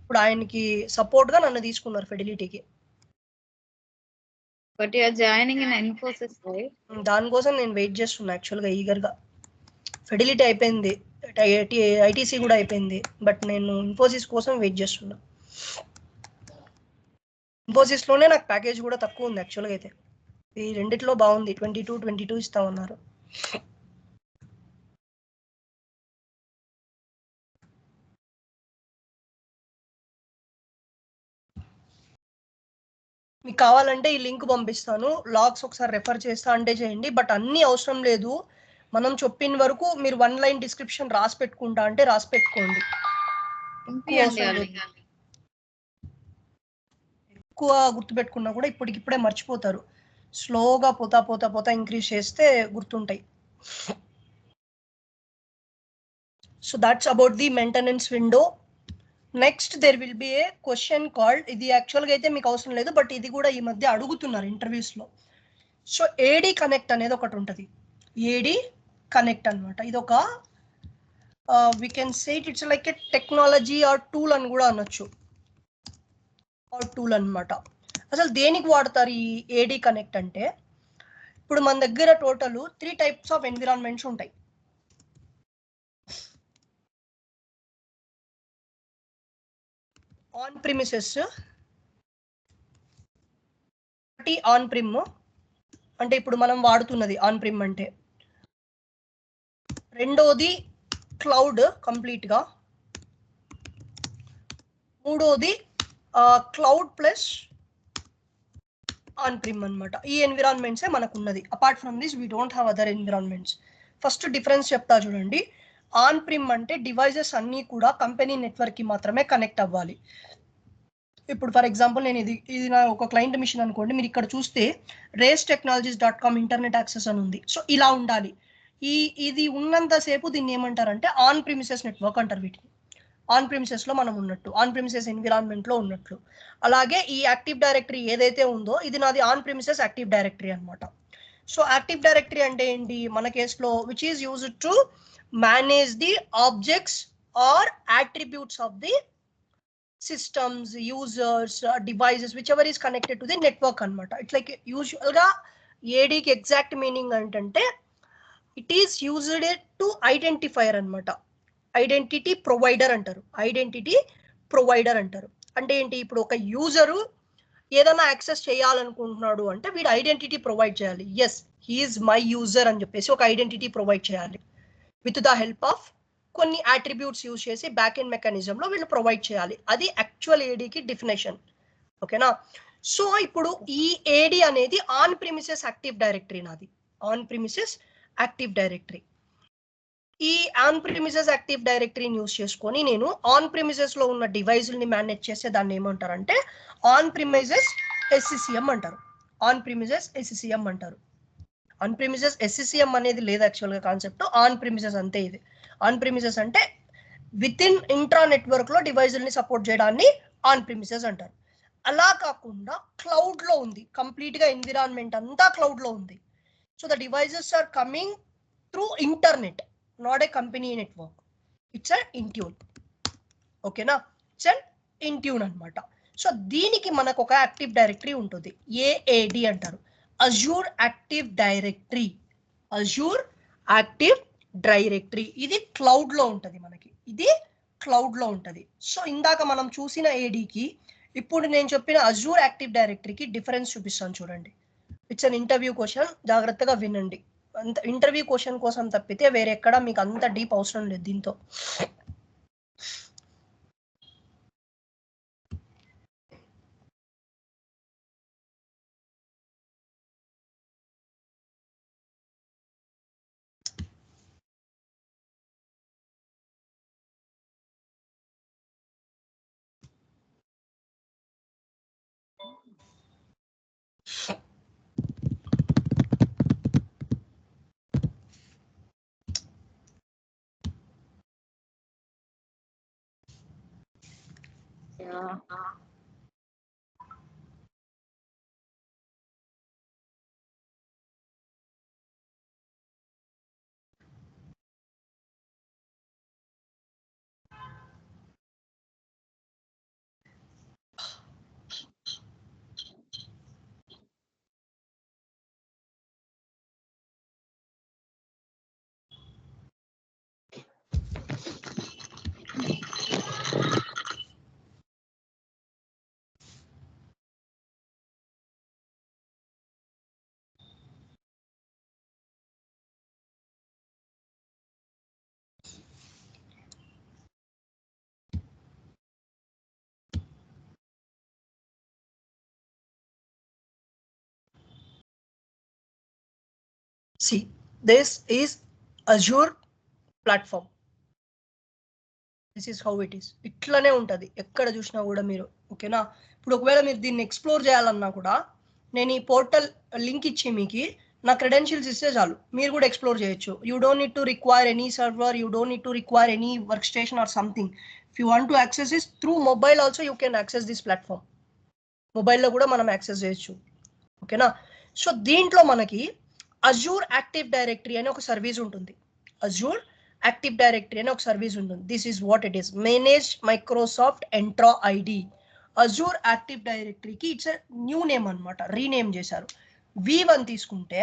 ఇప్పుడు ఆయనకి సపోర్ట్గా నన్ను తీసుకున్నారు ఫెడిలిటీకి. But you are joining in Infosys right? దానికోసం నేను వెయిట్ చేస్తున్నా యాక్చువల్గా ఈగర్గా. ఫెడిలిటీ అయిపోయింది, ITC కూడా అయిపోయింది, బట్ నేను ఇన్ఫోసిస్ కోసం వెయిట్ చేస్తున్నా. ఇన్ఫోసిస్లోనే నాకు ప్యాకేజ్ కూడా తక్కువ ఉంది యాక్చువల్గా అయితే. ఈ రెండిట్లో బాగుంది, 22 ఇస్తామన్నారు. మీకు కావాలంటే ఈ లింక్ పంపిస్తాను, లాగ్స్ ఒకసారి రెఫర్ చేస్తా అంటే చేయండి. బట్ అన్నీ అవసరం లేదు, మనం చెప్పిన వరకు మీరు 1 line డిస్క్రిప్షన్ రాసి పెట్టుకుంటా అంటే రాసి పెట్టుకోండి. ఎక్కువ గుర్తుపెట్టుకున్నా కూడా ఇప్పటికిప్పుడే మర్చిపోతారు. స్లోగా పోతా ఇంక్రీజ్ చేస్తే గుర్తుంటాయి. So that's about the maintenance window. Next there will B A question called, ఇది యాక్చువల్గా అయితే మీకు అవసరం లేదు బట్ ఇది కూడా ఈ మధ్య అడుగుతున్నారు ఇంటర్వ్యూస్లో. సో AD కనెక్ట్ అనేది ఒకటి ఉంటుంది. AD కనెక్ట్ అనమాట. ఇది ఒక we can say it's like a technology or tool అని కూడా అనొచ్చు, టూల్ అనమాట. అసలు దేనికి వాడతారు ఈ AD కనెక్ట్ అంటే, ఇప్పుడు మన దగ్గర టోటల్ 3 types ఆఫ్ ఎన్విరాన్మెంట్స్ ఉంటాయి. ఆన్ ప్రిమిసెస్, ఒకటి ఆన్ ప్రిమ్ అంటే ఇప్పుడు మనం వాడుతున్నది ఆన్ ప్రిమ్ అంటే. రెండోది క్లౌడ్ కంప్లీట్గా. మూడోది క్లౌడ్ ప్లస్ ఆన్ ప్రిమ్ అనమాట. ఈ ఎన్విరాన్మెంట్సే మనకు ఉన్నది. Apart from this we don't have other environments. First difference చెప్తా చూడండి. ఆన్ ప్రిమ్ అంటే డివైజెస్ అన్నీ కూడా కంపెనీ నెట్వర్క్కి మాత్రమే కనెక్ట్ అవ్వాలి. ఇప్పుడు ఫర్ ఎగ్జాంపుల్ నేను ఇది నా ఒక క్లయింట్ మిషన్ అనుకోండి, మీరు ఇక్కడ చూస్తే racetechnologies.com ఇంటర్నెట్ యాక్సెస్ అని ఉంది. సో ఇలా ఉండాలి. ఇది ఉన్నంతసేపు దీన్ని ఏమంటారంటే ఆన్ ప్రిమిసెస్ నెట్వర్క్ అంటారు. వీటిని ఆన్ ప్రిమిసెస్లో మనం ఉన్నట్టు, ఆన్ ప్రిమిసెస్ ఎన్విరాన్మెంట్లో ఉన్నట్లు. అలాగే ఈ యాక్టివ్ డైరెక్టరీ ఏదైతే ఉందో ఇది నాది ఆన్ ప్రిమిసెస్ యాక్టివ్ డైరెక్టరీ అనమాట. సో యాక్టివ్ డైరెక్టరీ అంటే ఏంటి మన కేసులో, which is used to manage the objects or attributes of the systems, users, devices, whichever is connected to the network అనమాట. ఇట్స్ లైక్ యూజువల్గా ADకి ఎగ్జాక్ట్ మీనింగ్ అంటే it is used to identifier అనమాట. Identity provider అంటారు. అంటే ఏంటి, ఇప్పుడు ఒక user ఏదైనా యాక్సెస్ చేయాలనుకుంటున్నాడు అంటే వీడు ఐడెంటిటీ ప్రొవైడ్ చేయాలి. ఎస్ హీఈస్ మై యూజర్ అని చెప్పేసి ఒక ఐడెంటిటీ ప్రొవైడ్ చేయాలి. విత్ ద హెల్ప్ ఆఫ్ కొన్ని అట్రిబ్యూట్స్ యూజ్ చేసి బ్యాక్ ఎండ్ మెకానిజంలో వీళ్ళు ప్రొవైడ్ చేయాలి. అది యాక్చువల్ ADకి డెఫినేషన్. ఓకేనా. సో ఇప్పుడు ఈ AD అనేది ఆన్ ప్రిమిసెస్ యాక్టివ్ డైరెక్టరీ నాది. On premises active directory. ఈ ఆన్ ప్రిమిసెస్ యాక్టివ్ డైరెక్టరీని యూజ్ చేసుకొని నేను ఆన్ ప్రిమిసెస్లో ఉన్న డివైజుల్ని మేనేజ్ చేసే దాన్ని ఏమంటారంటే ఆన్ ప్రిమిసెస్ SCCM అంటారు. ఆన్ ప్రిమిసెస్ SCCM అంటారు. ఆన్ ప్రిమిసెస్ SCCM అనేది లేదు యాక్చువల్గా కాన్సెప్ట్, ఆన్ ప్రిమిసెస్ అంతే. ఇది ఆన్ ప్రిమిసెస్ అంటే విత్ ఇన్ ఇంట్రా నెట్వర్క్లో డివైజుల్ని సపోర్ట్ చేయడాన్ని ఆన్ ప్రిమిసెస్ అంటారు. అలా కాకుండా క్లౌడ్లో ఉంది, కంప్లీట్గా ఎన్విరాన్మెంట్ అంతా క్లౌడ్లో ఉంది. So the devices are coming through internet, not a company network. It's an Intune. ఓకేనా, ఇట్స్ అన్ ఇంట్యూన్ అనమాట. సో దీనికి మనకు ఒక యాక్టివ్ డైరెక్టరీ ఉంటుంది, AAD అంటారు. Azure active directory. Azure active directory ఇది క్లౌడ్లో ఉంటుంది మనకి, ఇది క్లౌడ్లో ఉంటుంది. సో ఇందాక మనం చూసిన ADకి ఇప్పుడు నేను చెప్పిన అజ్యూర్ యాక్టివ్ డైరెక్టరీకి డిఫరెన్స్ చూపిస్తాను చూడండి. ఇట్స్ అన్ ఇంటర్వ్యూ క్వశ్చన్, జాగ్రత్తగా వినండి. అంత ఇంటర్వ్యూ క్వశ్చన్ కోసం తప్పితే వేరే ఎక్కడ మీకు అంత డీప్ అవసరం లేదు దీంతో. Yeah. See, this is Azure platform. This is how it is. ఇట్లనే ఉంటుంది ఎక్కడ చూసినా కూడా మీరు. ఓకేనా, ఇప్పుడు ఒకవేళ మీరు దీన్ని ఎక్స్ప్లోర్ చేయాలన్నా కూడా నేను ఈ పోర్టల్ లింక్ ఇచ్చి మీకు నా క్రెడెన్షియల్స్ ఇస్తే చాలు, మీరు కూడా ఎక్స్ప్లోర్ చేయొచ్చు. You don't need to require any server, you don't need to require any work station or something. If you want to access this through mobile also you can access this platform. మొబైల్లో కూడా మనం access చేయొచ్చు. ఓకేనా, so దీంట్లో మనకి Azure active directory అనే ఒక service ఉంటుంది. అజూర్ యాక్టివ్ డైరెక్టరీ అనే ఒక సర్వీస్ ఉంటుంది. This is what it is, manage Microsoft Entra ID. Azure active డైరెక్టరీకి ఇట్స్ న్యూ నేమ్ అనమాట, రీనేమ్ చేశారు. V1 తీసుకుంటే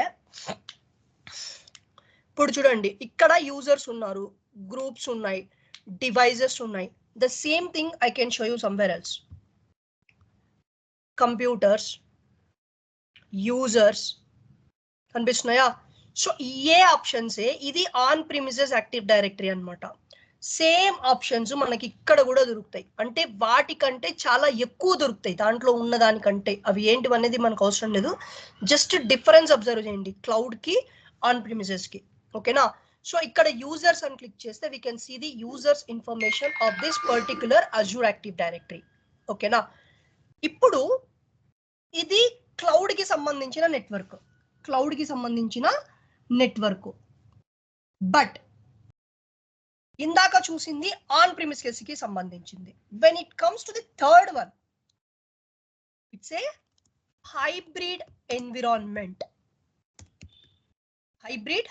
ఇప్పుడు చూడండి, ఇక్కడ యూజర్స్ ఉన్నారు, గ్రూప్స్ ఉన్నాయి, డివైజెస్ ఉన్నాయి. The same thing I can show you somewhere else. Computers, users కనిపిస్తున్నాయా? సో ఏ ఆప్షన్సే ఇది ఆన్ ప్రిమిసెస్ యాక్టివ్ డైరెక్టరీ అనమాట. సేమ్ ఆప్షన్స్ మనకి ఇక్కడ కూడా దొరుకుతాయి, అంటే వాటికంటే చాలా ఎక్కువ దొరుకుతాయి దాంట్లో ఉన్న దానికంటే. అవి ఏంటి అనేది మనకు అవసరం లేదు, జస్ట్ డిఫరెన్స్ అబ్జర్వ్ చేయండి క్లౌడ్ కి ఆన్ ప్రిమిసెస్ కి. ఓకేనా, సో ఇక్కడ యూజర్స్ అని క్లిక్ చేస్తే we can see the users information of this particular Azure active directory. ఓకేనా, ఇప్పుడు ఇది క్లౌడ్ కి సంబంధించిన నెట్వర్క్, క్లౌడ్ కి సంబంధించిన నెట్వర్క్. బట్ ఇందాక చూసింది ఆన్ ప్రిమిసెస్ కి సంబంధించింది. When it comes to the third one, it's a hybrid environment. Hybrid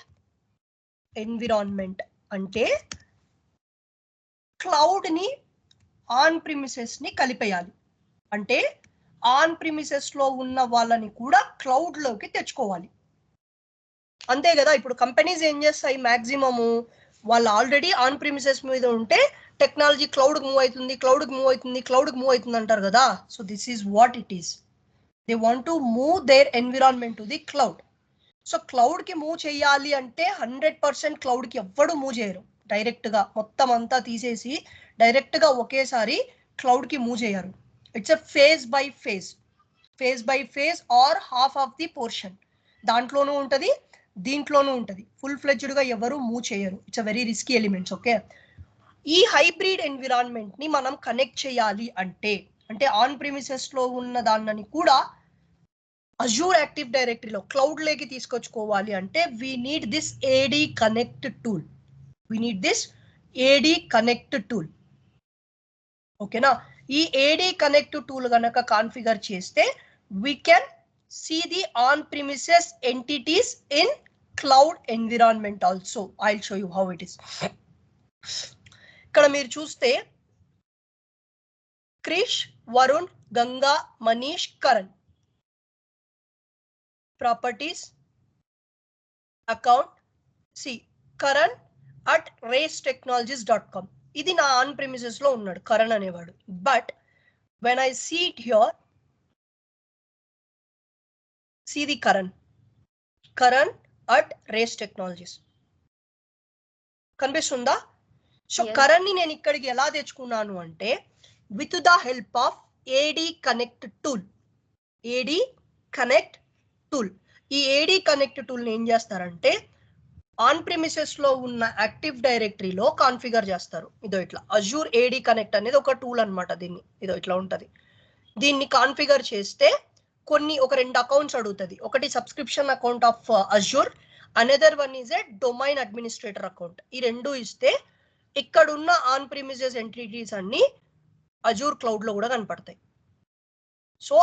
environment అంటే క్లౌడ్ ని ఆన్ ప్రిమిసెస్ ని కలిపేయాలి. అంటే ఆన్ ప్రిమిసెస్ లో ఉన్న వాళ్ళని కూడా క్లౌడ్ లోకి తెచ్చుకోవాలి. అంతే కదా, ఇప్పుడు కంపెనీస్ ఏం చేస్తాయి, మాక్సిమము వాళ్ళు ఆల్రెడీ ఆన్ ప్రిమిసెస్ మీద ఉంటే టెక్నాలజీ క్లౌడ్ మూవ్ అవుతుంది, క్లౌడ్ మూవ్ అవుతుంది, క్లౌడ్ మూవ్ అవుతుంది అంటారు కదా. So this is what it is, they want to move their environment to the cloud. So cloud కి మూవ్ చేయాలి అంటే 100% క్లౌడ్ కి ఎవ్వడు మూవ్ చేయరు. డైరెక్ట్ గా మొత్తం అంతా తీసేసి డైరెక్ట్ గా ఒకేసారి క్లౌడ్ కి మూవ్ చేయరు. It's a phase by phase, phase by phase or half of the portion. దాంట్లోనూ ఉంటది, దీంట్లోనూ ఉంటది. ఫుల్ ఫ్లెడ్జ్డ్ గా ఎవరు మూవ్ చేయరు. It's a very risky elements. Okay, ఈ హైబ్రిడ్ ఎన్విరాన్మెంట్ ని మనం కనెక్ట్ చేయాలి అంటే, అంటే ఆన్ ప్రిమిసెస్ లో ఉన్న దాన్ని కూడా అజూర్ యాక్టివ్ డైరెక్టరీలో క్లౌడ్ లోకి తీసుకొచ్చుకోవాలి అంటే we need this AD connect tool. We need this AD connect tool. ఓకేనా, ఈ ఏడి కనెక్ట్ టూల్ గనక కాన్ఫిగర్ చేస్తే we can see the on premises entities in cloud environment also. I'll show you how it is. ఇక్కడ మీరు చూస్తే Krish, Varun, Ganga, Manish, Karan. Properties, account, C Karan at racetechnologies.com. ఇది నా on premises లో ఉన్నాడు కరణ్ అనేవాడు. But when I see it here, see the Karan at Race Technologies. కనిపిస్తుందా? So Karan ని నేను ఇక్కడికి ఎలా తెచ్చుకున్నాను అంటే with the help of AD connect tool. AD connect tool, ఈ ఏడి కనెక్ట్ టూల్ ని ఏం చేస్తారంటే ఆన్ ప్రిమిసెస్ లో ఉన్న యాక్టివ్ డైరెక్టరీలో కాన్ఫిగర్ చేస్తారు. ఇదో ఇట్లా అజూర్ ఏడి కనెక్ట్ అనేది ఒక టూల్ అనమాట. దీన్ని ఇదో ఇట్లా ఉంటది. దీన్ని కాన్ఫిగర్ చేస్తే కొన్ని ఒక 2 అకౌంట్స్ అడుగుతుంది. ఒకటి subscription account of Azure, another one is a domain administrator account. ఈ 2 ఇస్తే ఇక్కడ ఉన్న ఆన్ ప్రిమిసెస్ ఎంటిటీస్ అన్ని అజూర్ క్లౌడ్ లో కూడా కనపడతాయి. సో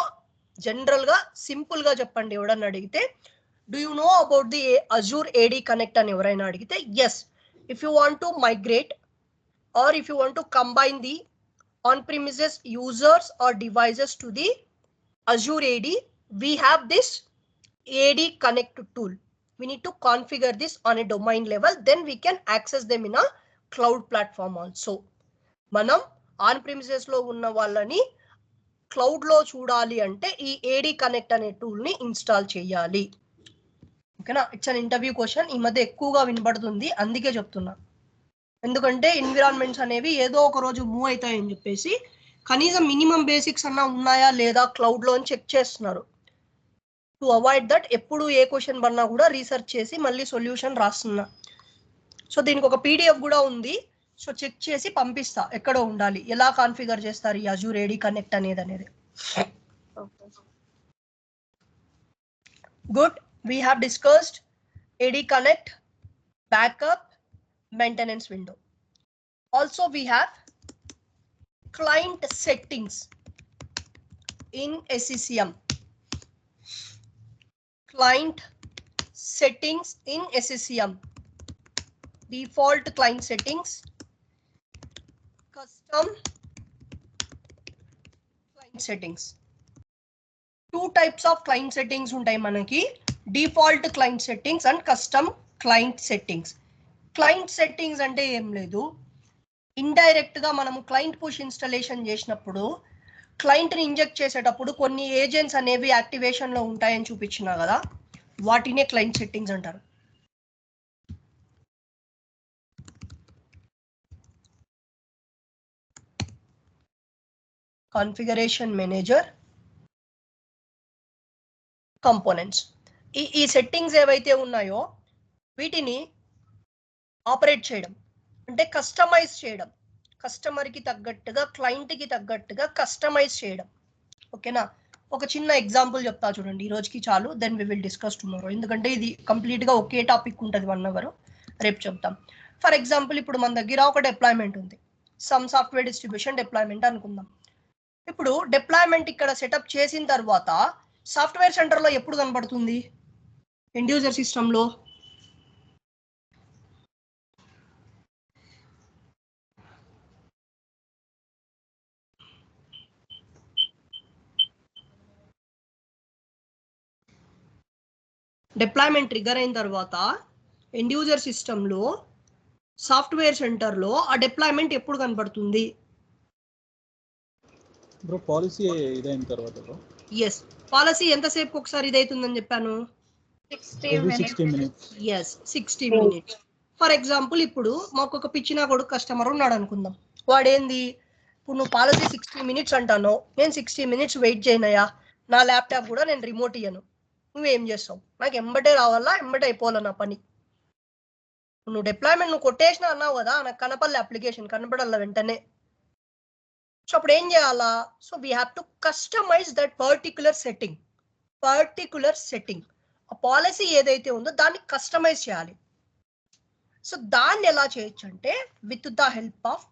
జనరల్ గా సింపుల్ గా చెప్పండి, ఎవడన్నా అడిగితే do you know about the Azure AD connect అని ఎవరైనా అడిగితే yes, if you want to migrate or if you want to combine the on premises users or devices to the Azure AD, we have this AD connect tool. We need to configure this on a domain level, then we can access them in a cloud platform also. మనం on premises లో ఉన్న వాళ్ళని cloud లో చూడాలి అంటే ఈ AD connect అనే tool ని ఇన్స్టాల్ చేయాలి. ఓకేనా? ఇట్స్ అన్ ఇంటర్వ్యూ క్వశ్చన్, ఈ మధ్య ఎక్కువగా వినబడుతుంది, అందుకే చెప్తున్నా. ఎందుకంటే ఎన్విరాన్మెంట్స్ అనేవి ఏదో ఒక రోజు మూవ్ అవుతాయని చెప్పేసి కనీసం మినిమం బేసిక్స్ అన్నా ఉన్నాయా లేదా క్లౌడ్ లో అని చెక్ చేస్తున్నారు. టు అవాయిడ్ దట్ ఎప్పుడు ఏ క్వశ్చన్ పడినా కూడా రీసెర్చ్ చేసి మళ్ళీ సొల్యూషన్ రాస్తున్నా. సో దీనికి ఒక PDF కూడా ఉంది, సో చెక్ చేసి పంపిస్తా ఎక్కడో ఉండాలి, ఎలా కాన్ఫిగర్ చేస్తారు ఈ అజూర్ ఏడీ కనెక్ట్ అనేది. Good, we have discussed AD connect, backup, maintenance window. Also we have client settings in SCCM. Client settings in SCCM. Default client settings, custom client settings. Two types of client settings ఉంటాయి మనకి, default client settings and custom client settings. Client settings అంటే ఏం లేదు, indirect గా మనము client push installation చేసినప్పుడు client ని inject చేసేటప్పుడు కొన్ని ఏజెంట్స్ అనేవి యాక్టివేషన్ లో ఉంటాయని చూపించినా కదా, వాటినే క్లయింట్ సెట్టింగ్స్ అంటారు. కాన్ఫిగరేషన్ మేనేజర్, కంపోనెంట్స్, ఈ సెట్టింగ్స్ ఏవైతే ఉన్నాయో వీటిని ఆపరేట్ చేయడం అంటే కస్టమైజ్ చేయడం, కస్టమర్ కి తగ్గట్టుగా క్లయింట్ కి తగ్గట్టుగా కస్టమైజ్ చేయడం. ఓకేనా? ఒక చిన్న ఎగ్జాంపుల్ చెప్తా చూడండి, ఈ రోజుకి చాలు, then we will discuss tomorrow, ఎందుకంటే ఇది కంప్లీట్ గా ఒకే టాపిక్ ఉంటుంది 1 hour, రేపు చెప్తాం. ఫర్ ఎగ్జాంపుల్ ఇప్పుడు మన దగ్గర ఒక డిప్లాయ్మెంట్ ఉంది, సమ్ సాఫ్ట్వేర్ డిస్ట్రిబ్యూషన్ డిప్లాయ్మెంట్ అనుకుందాం. ఇప్పుడు డిప్లాయ్మెంట్ ఇక్కడ సెటప్ చేసిన తర్వాత సాఫ్ట్వేర్ సెంటర్ లో ఎప్పుడు కనబడుతుంది? ఎండ్ యూజర్ సిస్టమ్ లో. డిప్లాయ్మెంట్ ట్రిగర్ అయిన తర్వాత ఎండ్ యూజర్ సిస్టమ్ లో సాఫ్ట్వేర్ సెంటర్ లో ఆ డిప్లాయ్మెంట్ ఎప్పుడు కనబడుతుంది? బ్రో పాలసీ ఇదైన తర్వాత బ్రో. yes, పాలసీ ఎంతసేపు ఒకసారి ఇదైతుందని చెప్పాను? 60 minutes. yes, 60 minutes. For example ఇప్పుడు మాకు ఒక పిచ్చిన కొడుకు కస్టమర్ ఉన్నాడు అనుకుందాం, వాడేంది ఇప్పుడు నువ్వు పాలసీ 60 minutes అంటాను, నేను 60 minutes వెయిట్ చేయనయా, నా ల్యాప్టాప్ కూడా నేను రిమోట్ ఇయ్యను, నువ్వేం చేస్తావు? నాకు ఎంబటే రావాలా, ఎంబటే అయిపోవాలా నా పని. నువ్వు డిప్లాయ్మెంట్ నువ్వు కొట్టేసినా అన్నావు కదా, నాకు కనపడలే, అప్లికేషన్ కనపడాల వెంటనే. సో అప్పుడు ఏం చేయాలా? So we have to customize that particular setting. ఆ పాలసీ ఏదైతే ఉందో దాన్ని కస్టమైజ్ చేయాలి. సో దాన్ని ఎలా చేయొచ్చు అంటే with the help of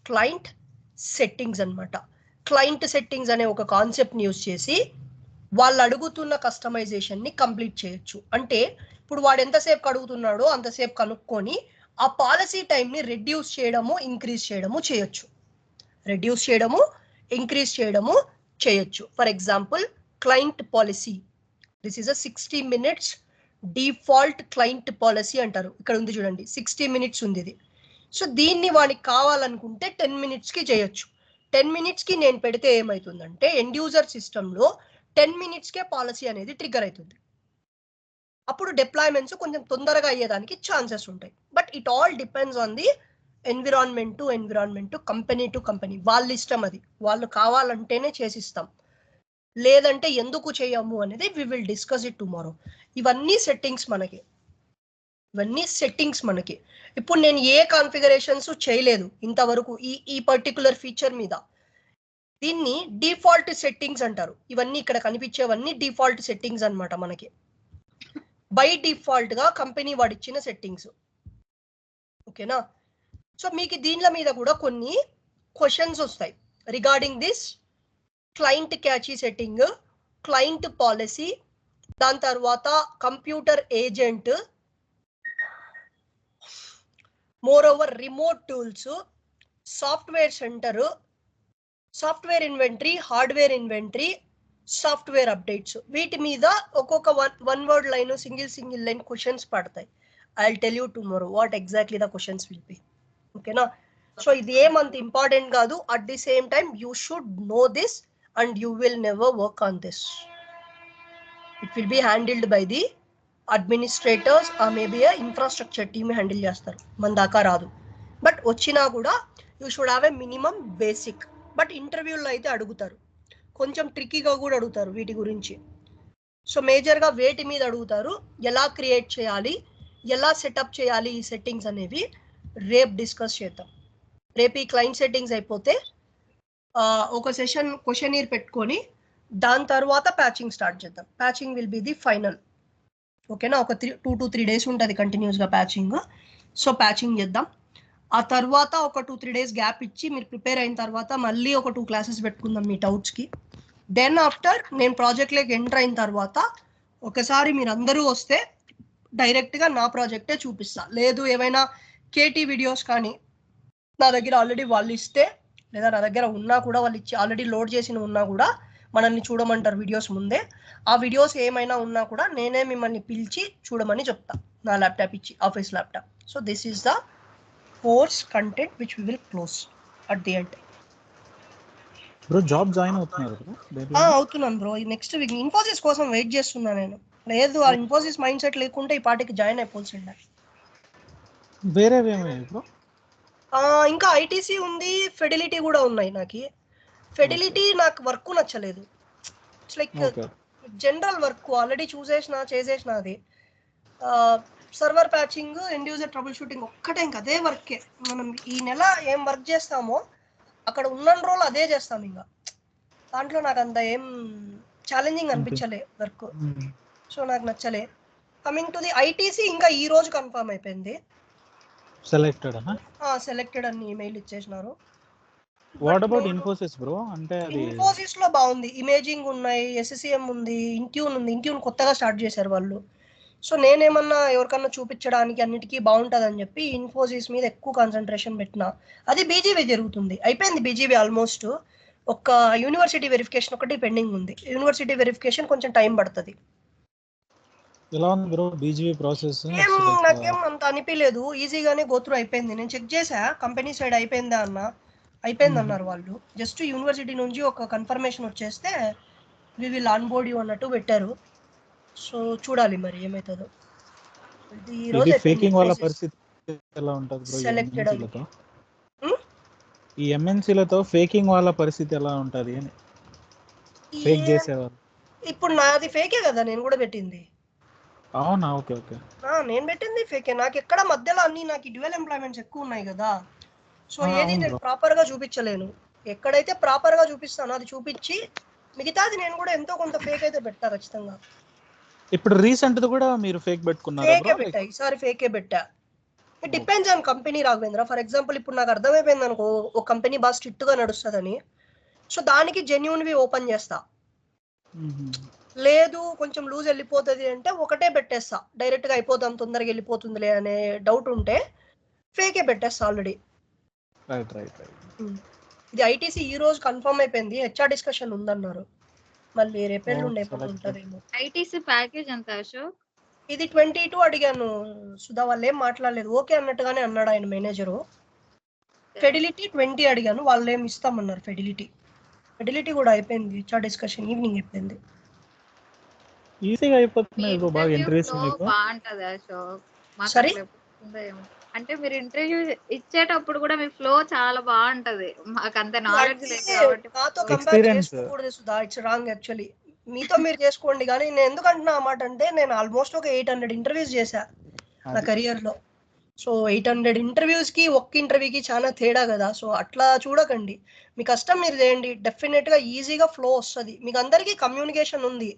client settings అన్నమాట. క్లయింట్ సెట్టింగ్స్ అనే ఒక కాన్సెప్ట్ ని యూజ్ చేసి వాళ్ళు అడుగుతున్న కస్టమైజేషన్ ని కంప్లీట్ చేయొచ్చు. అంటే ఇప్పుడు వాడు ఎంతసేపు అడుగుతున్నాడో అంతసేపు కనుక్కొని ఆ పాలసీ టైం ని రెడ్యూస్ చేయడము, ఇంక్రీజ్ చేయడము చేయొచ్చు. For example client policy, this is a 60 minutes default client policy అంటారు. ఇక్కడ ఉంది చూడండి, 60 minutes ఉంది ఇది. సో దీన్ని వాడికి కావాలనుకుంటే 10 minutes కి చేయొచ్చు. 10 minutes కి నేను పెడితే ఏమవుతుందంటే ఎండ్ యూజర్ సిస్టమ్ లో 10 minutes కే పాలసీ అనేది ట్రిగ్గర్ అవుతుంది. అప్పుడు డిప్లాయ్మెంట్స్ కొంచెం తొందరగా అయ్యేదానికి ఛాన్సెస్ ఉంటాయి. But it all depends on the environment to company to company. వాళ్ళ ఇష్టం, అది వాళ్ళు కావాలంటేనే చేసిస్తాం, లేదంటే ఎందుకు చేయము అనేది we will discuss it tomorrow. ఇవన్నీ సెట్టింగ్స్ మనకి. ఇప్పుడు నేను ఏ కాన్ఫిగరేషన్స్ చేయలేదు ఇంతవరకు ఈ పర్టికులర్ ఫీచర్ మీద. దీన్ని డిఫాల్ట్ సెట్టింగ్స్ అంటారు. ఇవన్నీ ఇక్కడ కనిపించేవన్నీ డిఫాల్ట్ సెట్టింగ్స్ అన్నమాట. మనకి బై డిఫాల్ట్ గా కంపెనీ వాడిచ్చిన సెట్టింగ్స్. ఓకేనా? సో మీకు దీనిల మీద కూడా కొన్ని క్వశ్చన్స్ వస్తాయి regarding this client cache setting, client policy, దాని తర్వాత computer agent, more over remote tools, software center, software inventory, hardware inventory, software updates. వీటి మీద ఒక్కొక్క one word line single line questions పడతాయి. I will tell you tomorrow what exactly the questions will be. ఓకేనా? So ఇది ఏమంత important కాదు. At the same time you should know this and you will never work on this. It will be handled by the administrators ఆ maybe infrastructure team handle చేస్తారు, మన దాకా రాదు. But వచ్చినా కూడా you should have a minimum basic. But ఇంటర్వ్యూలో అయితే అడుగుతారు, కొంచెం ట్రిక్కీగా కూడా అడుగుతారు వీటి గురించి. సో మేజర్గా వేటి మీద అడుగుతారు, ఎలా క్రియేట్ చేయాలి, ఎలా సెటప్ చేయాలి ఈ సెట్టింగ్స్ అనేవి రేపు డిస్కస్ చేద్దాం. రేపు ఈ క్లయింట్ సెట్టింగ్స్ అయిపోతే ఒక సెషన్ క్వశ్చనీర్ పెట్టుకొని దాని తర్వాత ప్యాచింగ్ స్టార్ట్ చేద్దాం. Patching will be the final. ఓకేనా? ఒక 2 to 3 days ఉంటుంది కంటిన్యూస్గా ప్యాచింగ్. సో ప్యాచింగ్ చేద్దాం. ఆ తర్వాత ఒక 2-3 days గ్యాప్ ఇచ్చి మీరు ప్రిపేర్ అయిన తర్వాత మళ్ళీ ఒక 2 classes పెట్టుకుందాం మీ డౌట్స్కి. దెన్ ఆఫ్టర్ నేను ప్రాజెక్ట్లోకి ఎంటర్ అయిన తర్వాత ఒకసారి మీరు అందరూ వస్తే డైరెక్ట్గా నా ప్రాజెక్టే చూపిస్తా. లేదు ఏమైనా కేటీ వీడియోస్ కానీ నా దగ్గర ఆల్రెడీ వాళ్ళు ఇస్తే, లేదా నా దగ్గర ఉన్నా కూడా వాళ్ళు ఇచ్చి ఆల్రెడీ లోడ్ చేసిన ఉన్నా కూడా మనల్ని చూడమంటారు వీడియోస్ ముందే. ఆ వీడియోస్ ఏమైనా ఉన్నా కూడా నేనే మిమ్మల్ని పిలిచి చూడమని చెప్తా, నా ల్యాప్టాప్ ఇచ్చి, office laptop. So this is the course content which we will close at the end. Bro job join అవుతున్నారు బ్రో? అవుతున్నాను బ్రో. నెక్స్ట్ వీక్ ఇన్ఫోసిస్ కోసం వెయిట్ చేస్తున్నా నేను. లేదు ఆ ఇన్ఫోసిస్ మైండ్ సెట్ లేకుంటే ఈ పార్టీకి జాయిన్ అయిపోతుండే. వేరేవేమో బ్రో? ఇంకా ఐటీసీ ఉంది, ఫెడిలిటీ కూడా ఉన్నాయి. నాకు ఫెడిలిటీ నాకు వర్క్ నచ్చలేదు. It's like general work already చేసేసిన అది. Server patching, end user trouble shooting ఒక్కటే, ఇంకా అదే వర్కే. మనం ఈ నెల ఏం వర్క్ చేస్తామో అక్కడ ఉన్న రోజులు అదే చేస్తాం. ఇంకా దాంట్లో నాకు అంత ఏం ఛాలెంజింగ్ అనిపించలే వర్క్. సో నాకు నచ్చలే. కమింగ్ టు ది ఐటీసీ ఇంకా ఈ రోజు కన్ఫర్మ్ అయిపోయింది, సెలెక్టెడ్ అని ఈమెయిల్ ఇచ్చేసినారు. What about Infosys bro? అంటే ఇన్ఫోసిస్ లో బాగుంది, ఇమేజింగ్ ఉన్నాయి, ఎస్ఎస్సిఎం ఉంది, ఇంట్యూన్ ఉంది. ఇంట్యూన్ కొత్తగా స్టార్ట్ చేశారు వాళ్ళు. సో నేనేమన్నా ఎవరికన్నా చూపించడానికి అన్నిటికీ బాగుంటుంది అని చెప్పి ఇన్ఫోసిస్ మీద ఎక్కువ కాన్సన్ట్రేషన్ పెట్టినా. అది బీజీవీ జరుగుతుంది, అయిపోయింది బీజీవీ ఆల్మోస్ట్. ఒక యూనివర్సిటీ వెరిఫికేషన్ ఒకటి పెండింగ్ ఉంది. యూనివర్సిటీ వెరిఫికేషన్ కొంచెం టైం పడుతుంది. ఎలా ఉంది బ్రో బీజీవీ ప్రాసెస్? నాకేం అంత అనిపించలేదు, ఈజీగానే గోత్రూ అయిపోయింది. నేను చెక్ చేసా కంపెనీ సైడ్ అయిపోయిందా అన్న, అయిపోయింది అన్నారు వాళ్ళు. జస్ట్ యూనివర్సిటీ నుంచి ఒక కన్ఫర్మేషన్ వచ్చేస్తే we will on board you అన్నట్టు పెట్టారు. సో చూడాలి మరి ఏమవుతుందో. ఇది ఫేకింగ్ వాళ్ళ పరిస్థితి ఎలా ఉంటుంది బ్రో? సెలెక్టెడ్ ఈ ఎంఎన్సీలతో ఫేకింగ్ వాళ్ళ పరిస్థితి ఎలా ఉంటుంది అని, ఫేక్ చేసేవాళ్ళు. ఇప్పుడు నాది ఫేకే కదా, నేను కూడా పెట్టింది. అవునా? Okay okay. నేను పెట్టింది ఫేకే. నాకు ఎక్కడ మధ్యలో అన్ని నాకు డ్యూయల్ ఎంప్లాయ్మెంట్స్ ఎక్కువ ఉన్నాయి కదా. సో ఏది నేను ప్రాపర్ గా చూపించలేను. ఎక్కడైతే ప్రాపర్ గా చూపిస్తానో అది చూపించి మిగతాది నేను కూడా ఎంతో కొంత ఫేక్ అయితే పెట్టా ఖచ్చితంగా. ఇప్పుడు రీసెంట్ కూడా మీరు ఫేక్ పెట్టుకున్నారా? ఫేకే పెట్టా, ఈసారి ఫేకే పెట్టా. It depends on company Raghavendra. For example ఇప్పుడు నాకు అర్థమైపోయింది అనుకో ఒక కంపెనీ బాగా స్ట్రిక్ట్ గా నడుస్తుందని, సో దానికి జెన్యూన్వి ఓపెన్ చేస్తా. లేదు కొంచెం లూజ్ వెళ్ళిపోతుంది అంటే ఒకటే పెట్టేస్తా, డైరెక్ట్ గా అయిపోతాం తొందరగా వెళ్ళిపోతుందిలే అనే డౌట్ ఉంటే ఫేకే పెట్టేస్తా ఆల్రెడీ. ఇది ఐటీసీ ఈ రోజు కన్ఫర్మ్ అయిపోయింది, హెచ్ఆర్ డిస్కషన్ ఉందన్నారు. మళ్ళీ రేపెల్లుండి ఎప్పుడు ఉంటుందేమో. ఐటీసీ ప్యాకేజ్ ఎంత అశోక్? ఇది 22 అడిగాను సుధా, వాళ్ళు ఏం మాట్లాడలేదు, ఓకే అన్నట్టుగానే అన్నాడు ఆయన మేనేజరు. ఫెడిలిటీ 20 అడిగాను, వాళ్ళు ఏమి ఇస్తామన్నారు. ఫెడిలిటీ కూడా అయిపోయింది, హెచ్ఆర్ డిస్కషన్ ఈవినింగ్ అయిపోయింది. ఈజీగా అయిపోతున్నాయి బ్రో, బాగా ఇంటర్వ్యూస్ మీకు బాగుంటది అశోక్. సరే అంటే మీరు ఇంటర్వ్యూ ఇచ్చేటప్పుడు కూడా మీ ఫ్లో చాలా బాగుంటది, మాకు అంత నాలెడ్జ్ లేదు కాబట్టి. నాతో కంపేర్ చేసుకోకూడదు సుధా, ఇట్స్ రాంగ్ యాక్చువల్లీ. మీతో మీరు చేసుకోండి కానీ నేను ఎందుకు అంటున్నా ఆ మాట అంటే నేను ఆల్మోస్ట్ ఒక 800 ఇంటర్వ్యూస్ చేశా నా కెరియర్ లో. సో 800 ఇంటర్వ్యూస్ కి ఒక్క ఇంటర్వ్యూకి చాలా తేడా కదా. సో అట్లా చూడకండి, మీ కష్టం మీరు చేయండి, డెఫినెట్ గా ఈజీగా ఫ్లో వస్తుంది. మీకు అందరికీ కమ్యూనికేషన్ ఉంది.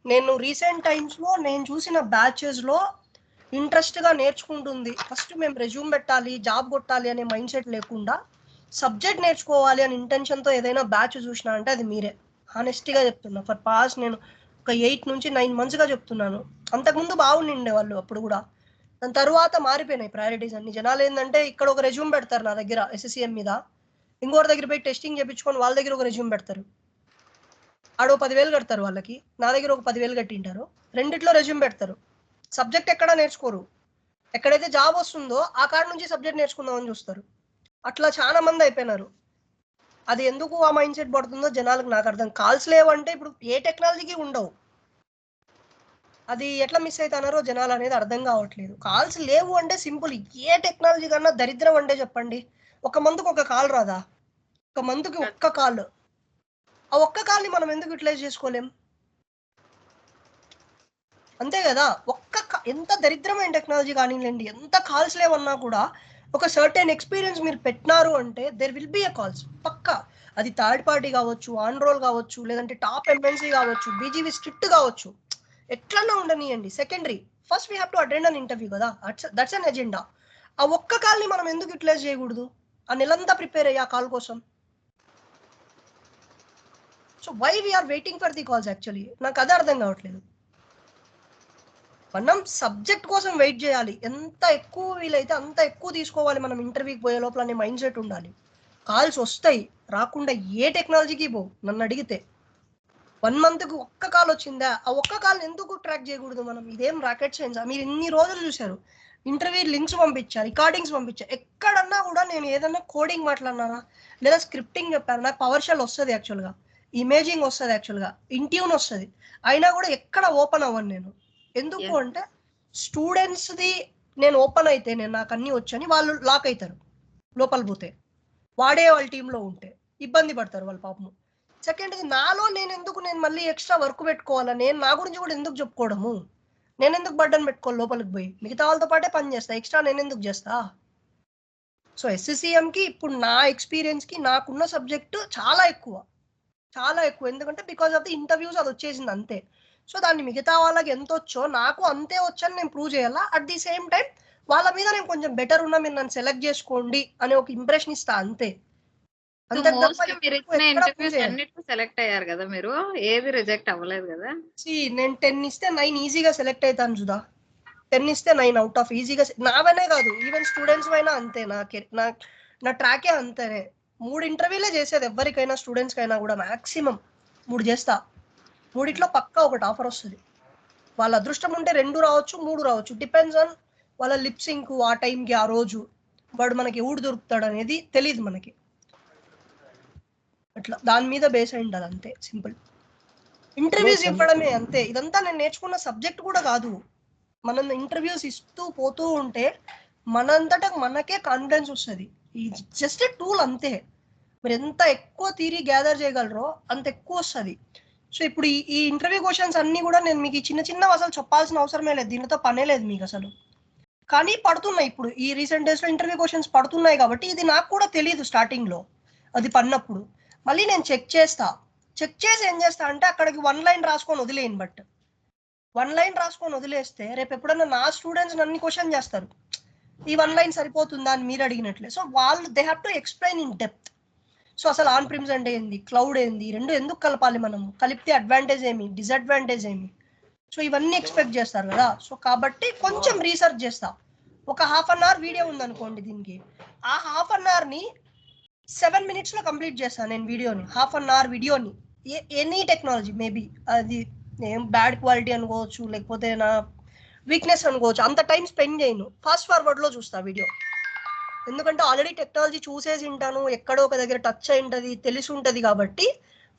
నేను రీసెంట్ టైమ్స్ లో నేను చూసిన బ్యాచెస్ లో ఇంట్రెస్ట్గా నేర్చుకుంటుంది. ఫస్ట్ మేము రెజ్యూమ్ పెట్టాలి, జాబ్ కొట్టాలి అనే మైండ్ సెట్ లేకుండా సబ్జెక్ట్ నేర్చుకోవాలి అని ఇంటెన్షన్తో ఏదైనా బ్యాచ్ చూసినా అంటే అది మీరే. హానెస్టీగా చెప్తున్నా. ఫర్ పాస్ట్ నేను ఒక 8 నుంచి 9 monthsగా చెప్తున్నాను. అంతకుముందు బాగుండే వాళ్ళు అప్పుడు కూడా. దాని తర్వాత మారిపోయినాయి ప్రయారిటీస్ అన్ని. జనాలు ఏంటంటే ఇక్కడ ఒక రెజ్యూమ్ పెడతారు నా దగ్గర SSCM మీద, ఇంకోటి దగ్గర పోయి టెస్టింగ్ చేయించుకొని వాళ్ళ దగ్గర ఒక రెజ్యూమ్ పెడతారు. ఆడో 10,000 కడతారు వాళ్ళకి, నా దగ్గర ఒక 10,000 కట్టింటారు. రెండిట్లో రెజ్యూమ్ పెడతారు. సబ్జెక్ట్ ఎక్కడా నేర్చుకోరు. ఎక్కడైతే జాబ్ వస్తుందో ఆ కాడ నుంచి సబ్జెక్ట్ నేర్చుకుందామని చూస్తారు. అట్లా చాలా మంది అయిపోయినారు. అది ఎందుకు ఆ మైండ్ సెట్ పడుతుందో జనాలకు నాకు అర్థం. కాల్స్ లేవంటే ఇప్పుడు ఏ టెక్నాలజీకి ఉండవు. అది ఎట్లా మిస్ అవుతున్నారో జనాలు అనేది అర్థం కావట్లేదు. కాల్స్ లేవు అంటే సింపుల్. ఏ టెక్నాలజీ కన్నా దరిద్రం అంటే చెప్పండి. ఒక మందుకు ఒక కాల్ రాదా? ఒక మందుకి ఒక్క కాల్. ఆ ఒక్క కాల్ని మనం ఎందుకు యూటిలైజ్ చేసుకోలేం? అంతే కదా. ఎంత దరిద్రమైన టెక్నాలజీ కానివ్వండి, ఎంత కాల్స్ లేవన్నా కూడా ఒక సర్టెన్ ఎక్స్పీరియన్స్ మీరు పెట్టినారు అంటే there will be a calls పక్కా. అది థర్డ్ పార్టీ కావచ్చు, ఆన్ రోల్ కావచ్చు, లేదంటే టాప్ MNC కావచ్చు, BGV స్ట్రిక్ట్ కావచ్చు, ఎట్లన్నా ఉండనియండి, secondary. First we have to attend an interview కదా, దట్స్ అన్ ఎజెండా. ఆ ఒక్క కాల్ని మనం ఎందుకు యూటిలైజ్ చేయకూడదు? ఆ నెలంతా ప్రిపేర్ అయ్యి ఆ కాల్ కోసం. So why we are waiting for the calls? Actually నాకు అదే అర్థం కావట్లేదు. మనం సబ్జెక్ట్ కోసం వెయిట్ చేయాలి. ఎంత ఎక్కువ వీలైతే అంత ఎక్కువ తీసుకోవాలి మనం ఇంటర్వ్యూకి పోయే లోపల అనే మైండ్ సెట్ ఉండాలి. కాల్స్ వస్తాయి, రాకుండా ఏ టెక్నాలజీకి పోవు. నన్ను అడిగితే 1 monthకి ఒక్క కాల్ వచ్చిందా? ఆ ఒక్క కాల్ని ఎందుకు ట్రాక్ చేయకూడదు మనం? ఇదేం రాకెట్ సైన్స్? మీరు ఇన్ని రోజులు చూశారు, ఇంటర్వ్యూ లింక్స్ పంపించా, రికార్డింగ్స్ పంపించా, ఎక్కడన్నా కూడా నేను ఏదన్నా కోడింగ్ మాట్లాడినానా లేదా స్క్రిప్టింగ్ చెప్పాను? నాకు పవర్ షెల్ వస్తుంది యాక్చువల్గా, ఇమేజింగ్ వస్తుంది యాక్చువల్గా, ఇంట్యూన్ వస్తుంది, అయినా కూడా ఎక్కడ ఓపెన్ అవ్వను నేను. ఎందుకు అంటే స్టూడెంట్స్ది నేను ఓపెన్ అయితే నాకు అన్నీ వచ్చని వాళ్ళు లాక్ అవుతారు. లోపల పోతే వాడే వాళ్ళ టీంలో ఉంటే ఇబ్బంది పడతారు వాళ్ళు పాపము. సెకండ్ది నాలో నేను మళ్ళీ ఎక్స్ట్రా వర్క్ పెట్టుకోవాలా? నేను నా గురించి కూడా ఎందుకు చెప్పుకోవడము? నేను ఎందుకు బర్డన్ పెట్టుకోవాలి? లోపలికి పోయి మిగతా వాళ్ళతో పాటే పని చేస్తా, ఎక్స్ట్రా నేను ఎందుకు చేస్తా? సో SSCMకి ఇప్పుడు నా ఎక్స్పీరియన్స్కి నాకున్న సబ్జెక్టు చాలా ఎక్కువ, చాలా ఎక్కువ. ఎందుకంటే బికాస్ ఆఫ్ ది ఇంటర్వ్యూస్ అది వచ్చేసింది అంతే. సో దాన్ని మిగతా వాళ్ళకి ఎంత వచ్చో నాకు అంతే వచ్చని నేను ప్రూవ్ చేయాలా. అట్ ది సేమ్ టైం వాళ్ళ మీద నేను కొంచెం బెటర్ ఉన్నా, మీరు నన్ను సెలెక్ట్ చేసుకోండి అనే ఒక ఇంప్రెషన్ ఇస్తా అంతే. అంతే తప్ప మీరు ఇచ్చిన ఇంటర్వ్యూస్ అన్నిటికీ సెలెక్ట్ అయ్యారు కదా, మీరు ఏది రిజెక్ట్ అవ్వలేదు కదా? నేను 10 ఇస్తే 9 ఈజీగా సెలెక్ట్ అవుతాను సుధా. 10 ఇస్తే 9 అవుట్ ఆఫ్ ఈజీగా. నావనే కాదు, ఈవెన్ స్టూడెంట్స్ అయినా అంతే. నా ట్రాకే అంతేనే. 3 ఇంటర్వ్యూలే చేసేది ఎవరికైనా, స్టూడెంట్స్కి అయినా కూడా మ్యాక్సిమం 3 చేస్తా. 3 పక్కా ఒకటి ఆఫర్ వస్తుంది. వాళ్ళ అదృష్టం ఉంటే 2 రావచ్చు, 3 రావచ్చు. డిపెండ్స్ ఆన్ వాళ్ళ లిప్సింక్, ఆ టైంకి ఆ రోజు వాడు మనకి ఎవడు దొరుకుతాడు అనేది తెలియదు మనకి. అట్లా దాని మీద బేస్ అయి ఉంటుంది అంతే, సింపుల్. ఇంటర్వ్యూస్ ఇవ్వడమే అంతే. ఇదంతా నేను నేర్చుకున్న సబ్జెక్ట్ కూడా కాదు. మనం ఇంటర్వ్యూస్ ఇస్తూ పోతూ ఉంటే మనంతటా మనకే కాన్ఫిడెన్స్ వస్తుంది. ఇది జస్ట్ ఏ టూల్ అంతే. మీరు ఎంత ఎక్కువ థియరీ గ్యాదర్ చేయగలరో అంత ఎక్కువ వస్తుంది. సో ఇప్పుడు ఈ ఇంటర్వ్యూ క్వశ్చన్స్ అన్నీ కూడా నేను మీకు చిన్న చిన్న అసలు చెప్పాల్సిన అవసరమే లేదు, దీనితో పనే లేదు మీకు అసలు. కానీ పడుతున్నాయి ఇప్పుడు ఈ రీసెంట్ డేస్లో ఇంటర్వ్యూ క్వశ్చన్స్ పడుతున్నాయి కాబట్టి ఇది నాకు కూడా తెలియదు స్టార్టింగ్లో. అది పడినప్పుడు మళ్ళీ నేను చెక్ చేసి ఏం చేస్తా అంటే అక్కడికి 1 line రాసుకొని వదిలేను. బట్ 1 line రాసుకొని వదిలేస్తే రేపు ఎప్పుడన్నా నా స్టూడెంట్స్ నన్ను క్వశ్చన్ చేస్తారు, ఈ 1 line సరిపోతుందా అని మీరు అడిగినట్లే. సో వాళ్ళు they have to explain in depth. So అసలు ఆన్ ప్రిమ్స్ అంటే ఏంది, క్లౌడ్ ఏంది, రెండు ఎందుకు కలపాలి మనము, కలిపితే అడ్వాంటేజ్ ఏమి, డిసడ్వాంటేజ్ ఏమి, సో ఇవన్నీ ఎక్స్పెక్ట్ చేస్తారు కదా. సో కాబట్టి కొంచెం రీసెర్చ్ చేస్తా. ఒక 1/2 hour వీడియో ఉందనుకోండి, దీనికి ఆ 1/2 hourని 7 minutesలో కంప్లీట్ చేస్తాను నేను వీడియోని. 1/2 hour వీడియోని ఎనీ టెక్నాలజీ, మేబీ అది ఏం బ్యాడ్ క్వాలిటీ అనుకోవచ్చు, లేకపోతే నా వీక్నెస్ అనుకోవచ్చు, అంత టైం స్పెండ్ చేయను. ఫాస్ట్ ఫార్వర్డ్లో చూస్తా వీడియో. ఎందుకంటే ఆల్రెడీ టెక్నాలజీ చూసేసి ఉంటాను, ఎక్కడో ఒక దగ్గర టచ్ అయి ఉంటుంది, తెలిసి ఉంటుంది కాబట్టి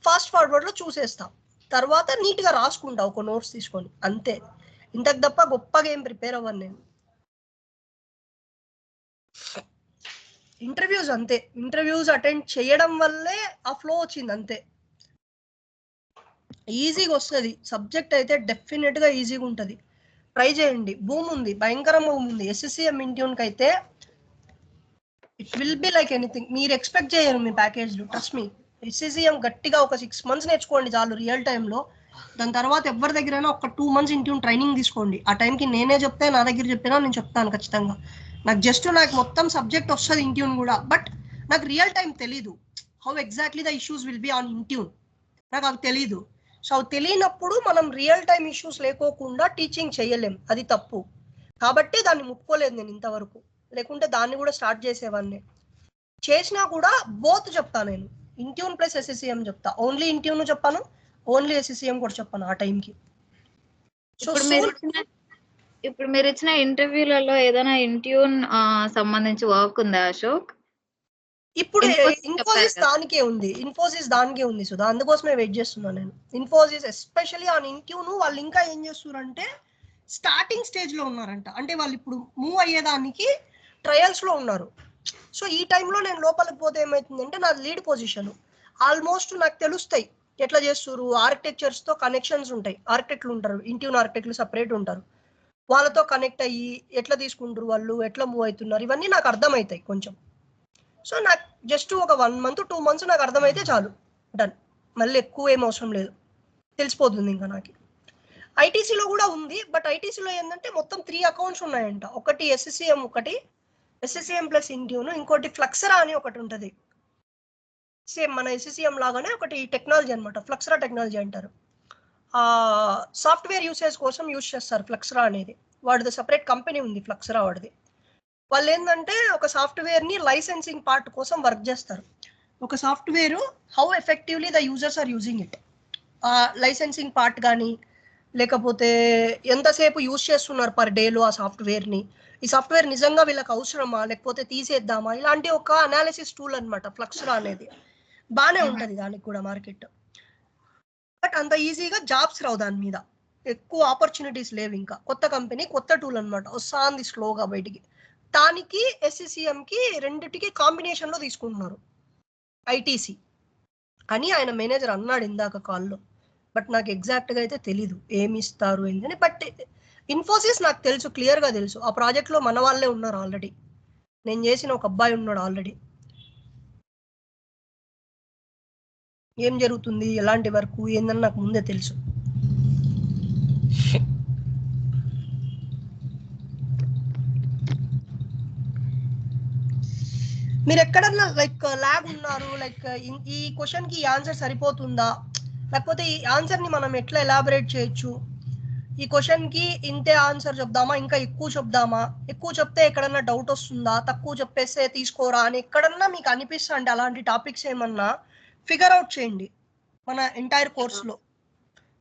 ఫాస్ట్ ఫార్వర్డ్లో చూసేస్తా. తర్వాత నీట్గా రాసుకుంటా ఒక నోట్స్ తీసుకొని, అంతే. ఇంతకు తప్ప గొప్పగా ఏం ప్రిపేర్ అవ్వను నేను. ఇంటర్వ్యూస్ అంతే, ఇంటర్వ్యూస్ అటెండ్ చేయడం వల్లే ఆ ఫ్లో వచ్చింది అంతే. ఈజీగా వస్తుంది సబ్జెక్ట్ అయితే, డెఫినెట్గా ఈజీగా ఉంటుంది. ట్రై చేయండి. భూమి ఉంది, భయంకరంగా ఉంది. SSCM ఇంట్యూన్కి అయితే it will be like anything. మీరు ఎక్స్పెక్ట్ చేయరు మీ ప్యాకేజ్లు. Trust me. SSCM గట్టిగా ఒక 6 months నేర్చుకోండి చాలు, రియల్ టైంలో దాని తర్వాత ఎవరి దగ్గరైనా ఒక 2 months ఇంట్యూన్ ట్రైనింగ్ తీసుకోండి. ఆ టైంకి నేనే చెప్తే నా దగ్గర చెప్పినా నేను చెప్తాను ఖచ్చితంగా. నాకు మొత్తం సబ్జెక్ట్ వస్తుంది ఇంట్యూన్ కూడా, బట్ నాకు రియల్ టైం తెలీదు how exactly the issues will be on Intune. నాకు అవి తెలీదు. సో అవి తెలియనప్పుడు మనం రియల్ టైం ఇష్యూస్ లేకోకుండా టీచింగ్ చేయలేం, అది తప్పు. కాబట్టి దాన్ని ముట్టుకోలేదు నేను ఇంతవరకు, లేకుంటే దాన్ని కూడా స్టార్ట్ చేసేవాడిని. చేసినా కూడా బోత్ చెప్తా నేను, ఇంట్యూన్ ప్లస్ SCCM చెప్తా. ఓన్లీ ఇంట్యూన్ చెప్పాను, ఓన్లీ SCCM కూడా చెప్పాను ఆ టైంకి. సో ఇప్పుడు మీరు ఇచ్చిన ఇంటర్వ్యూలలో ఏదైనా ఇంట్యూన్ సంబంధించి వర్క్ ఉందా అశోక్? ఇప్పుడు ఇన్ఫోసిస్ దానికే ఉంది సుధా, అందుకోసమే వెయిట్ చేస్తున్నాను నేను. ఇన్ఫోసిస్ ఎస్పెషల్లీ ఆన్ ఇంట్యూన్ వాళ్ళు ఇంకా ఏం చేస్తున్నారంటే స్టార్టింగ్ స్టేజ్ లో ఉన్నారంట, అంటే వాళ్ళు ఇప్పుడు మూవ్ అయ్యేదానికి ట్రయల్స్ లో ఉన్నారు. సో ఈ టైంలో నేను లోపలికి పోతే ఏమవుతుందంటే నా లీడ్ పొజిషన్ ఆల్మోస్ట్ నాకు తెలుస్తాయి ఎట్లా చేస్తారు. ఆర్కిటెక్చర్స్ తో కనెక్షన్స్ ఉంటాయి, ఆర్కిటెక్ట్లు ఉంటారు, ఇంట్యూన్ ఆర్కిటెక్ట్లు సపరేట్ ఉంటారు. వాళ్ళతో కనెక్ట్ అయ్యి ఎట్లా తీసుకుంటారు వాళ్ళు, ఎట్లా మూవ్ అవుతున్నారు, ఇవన్నీ నాకు అర్థమవుతాయి కొంచెం. సో నాకు జస్ట్ ఒక 1 month 2 months నాకు అర్థమైతే చాలు, డన్. మళ్ళీ ఎక్కువ ఏం అవసరం లేదు, తెలిసిపోతుంది ఇంకా నాకు. ఐటీసీలో కూడా ఉంది, బట్ ఐటీసీలో ఏంటంటే మొత్తం 3 accounts ఉన్నాయంట. ఒకటి SCCM, ఒకటి SCCM ప్లస్ ఇంట్యూన్, ఇంకోటి ఫ్లక్సరా అని ఒకటి ఉంటుంది. సేమ్ మన SCCM లాగానే ఒకటి టెక్నాలజీ అనమాట, ఫ్లక్సరా టెక్నాలజీ అంటారు. సాఫ్ట్వేర్ యూసేజ్ కోసం యూజ్ చేస్తారు ఫ్లక్సరా అనేది. వాడిది సపరేట్ కంపెనీ ఉంది ఫ్లక్సరా వాడిది. వాళ్ళు ఏంటంటే ఒక సాఫ్ట్వేర్ ని లైసెన్సింగ్ పార్ట్ కోసం వర్క్ చేస్తారు. ఒక software how effectively the users are using it, ఆ లైసెన్సింగ్ పార్ట్ కానీ లేకపోతే ఎంతసేపు యూజ్ చేస్తున్నారు పర్ డేలో ఆ సాఫ్ట్వేర్ని, ఈ సాఫ్ట్వేర్ నిజంగా వీళ్ళకి అవసరమా లేకపోతే తీసేద్దామా, ఇలాంటి ఒక అనాలిసిస్ టూల్ అనమాట ఫ్లక్సరా అనేది. బాగానే ఉంటుంది దానికి కూడా మార్కెట్, బట్ అంత ఈజీగా జాబ్స్ రావు దాని మీద, ఎక్కువ ఆపర్చునిటీస్ లేవు. ఇంకా కొత్త కంపెనీ కొత్త టూల్ అనమాట, వస్తుంది స్లోగా బయటికి. దానికి SCCMకి రెండిటికి కాంబినేషన్లో తీసుకుంటున్నారు ఐటీసీ అని ఆయన మేనేజర్ అన్నాడు ఇందాక కాల్లో. బట్ నాకు ఎగ్జాక్ట్గా అయితే తెలీదు ఏమి ఇస్తారు ఏంటని. బట్ ఇన్ఫోసిస్ నాకు తెలుసు, క్లియర్గా తెలుసు. ఆ ప్రాజెక్ట్లో మన వాళ్ళే ఉన్నారు ఆల్రెడీ, నేను చేసిన ఒక అబ్బాయి ఉన్నాడు ఆల్రెడీ. ఏం జరుగుతుంది ఎలాంటి వర్క్ ఏందని నాకు ముందే తెలుసు. మీరు ఎక్కడన్నా లైక్ ల్యాబ్ ఉన్నారు, లైక్ ఈ క్వశ్చన్ కి ఆన్సర్ సరిపోతుందా, లేకపోతే ఈ ఆన్సర్ ని మనం ఎట్లా ఎలాబరేట్ చేయొచ్చు, ఈ క్వశ్చన్ కి ఇంతే ఆన్సర్ చెప్దామా ఇంకా ఎక్కువ చెప్దామా, ఎక్కువ చెప్తే ఎక్కడన్నా డౌట్ వస్తుందా, తక్కువ చెప్పేస్తే తీసుకోరా అని ఎక్కడన్నా మీకు అనిపిస్తుంది అలాంటి టాపిక్స్ ఏమన్నా ఫిగర్ అవుట్ చేయండి. మన ఎంటైర్ కోర్సులో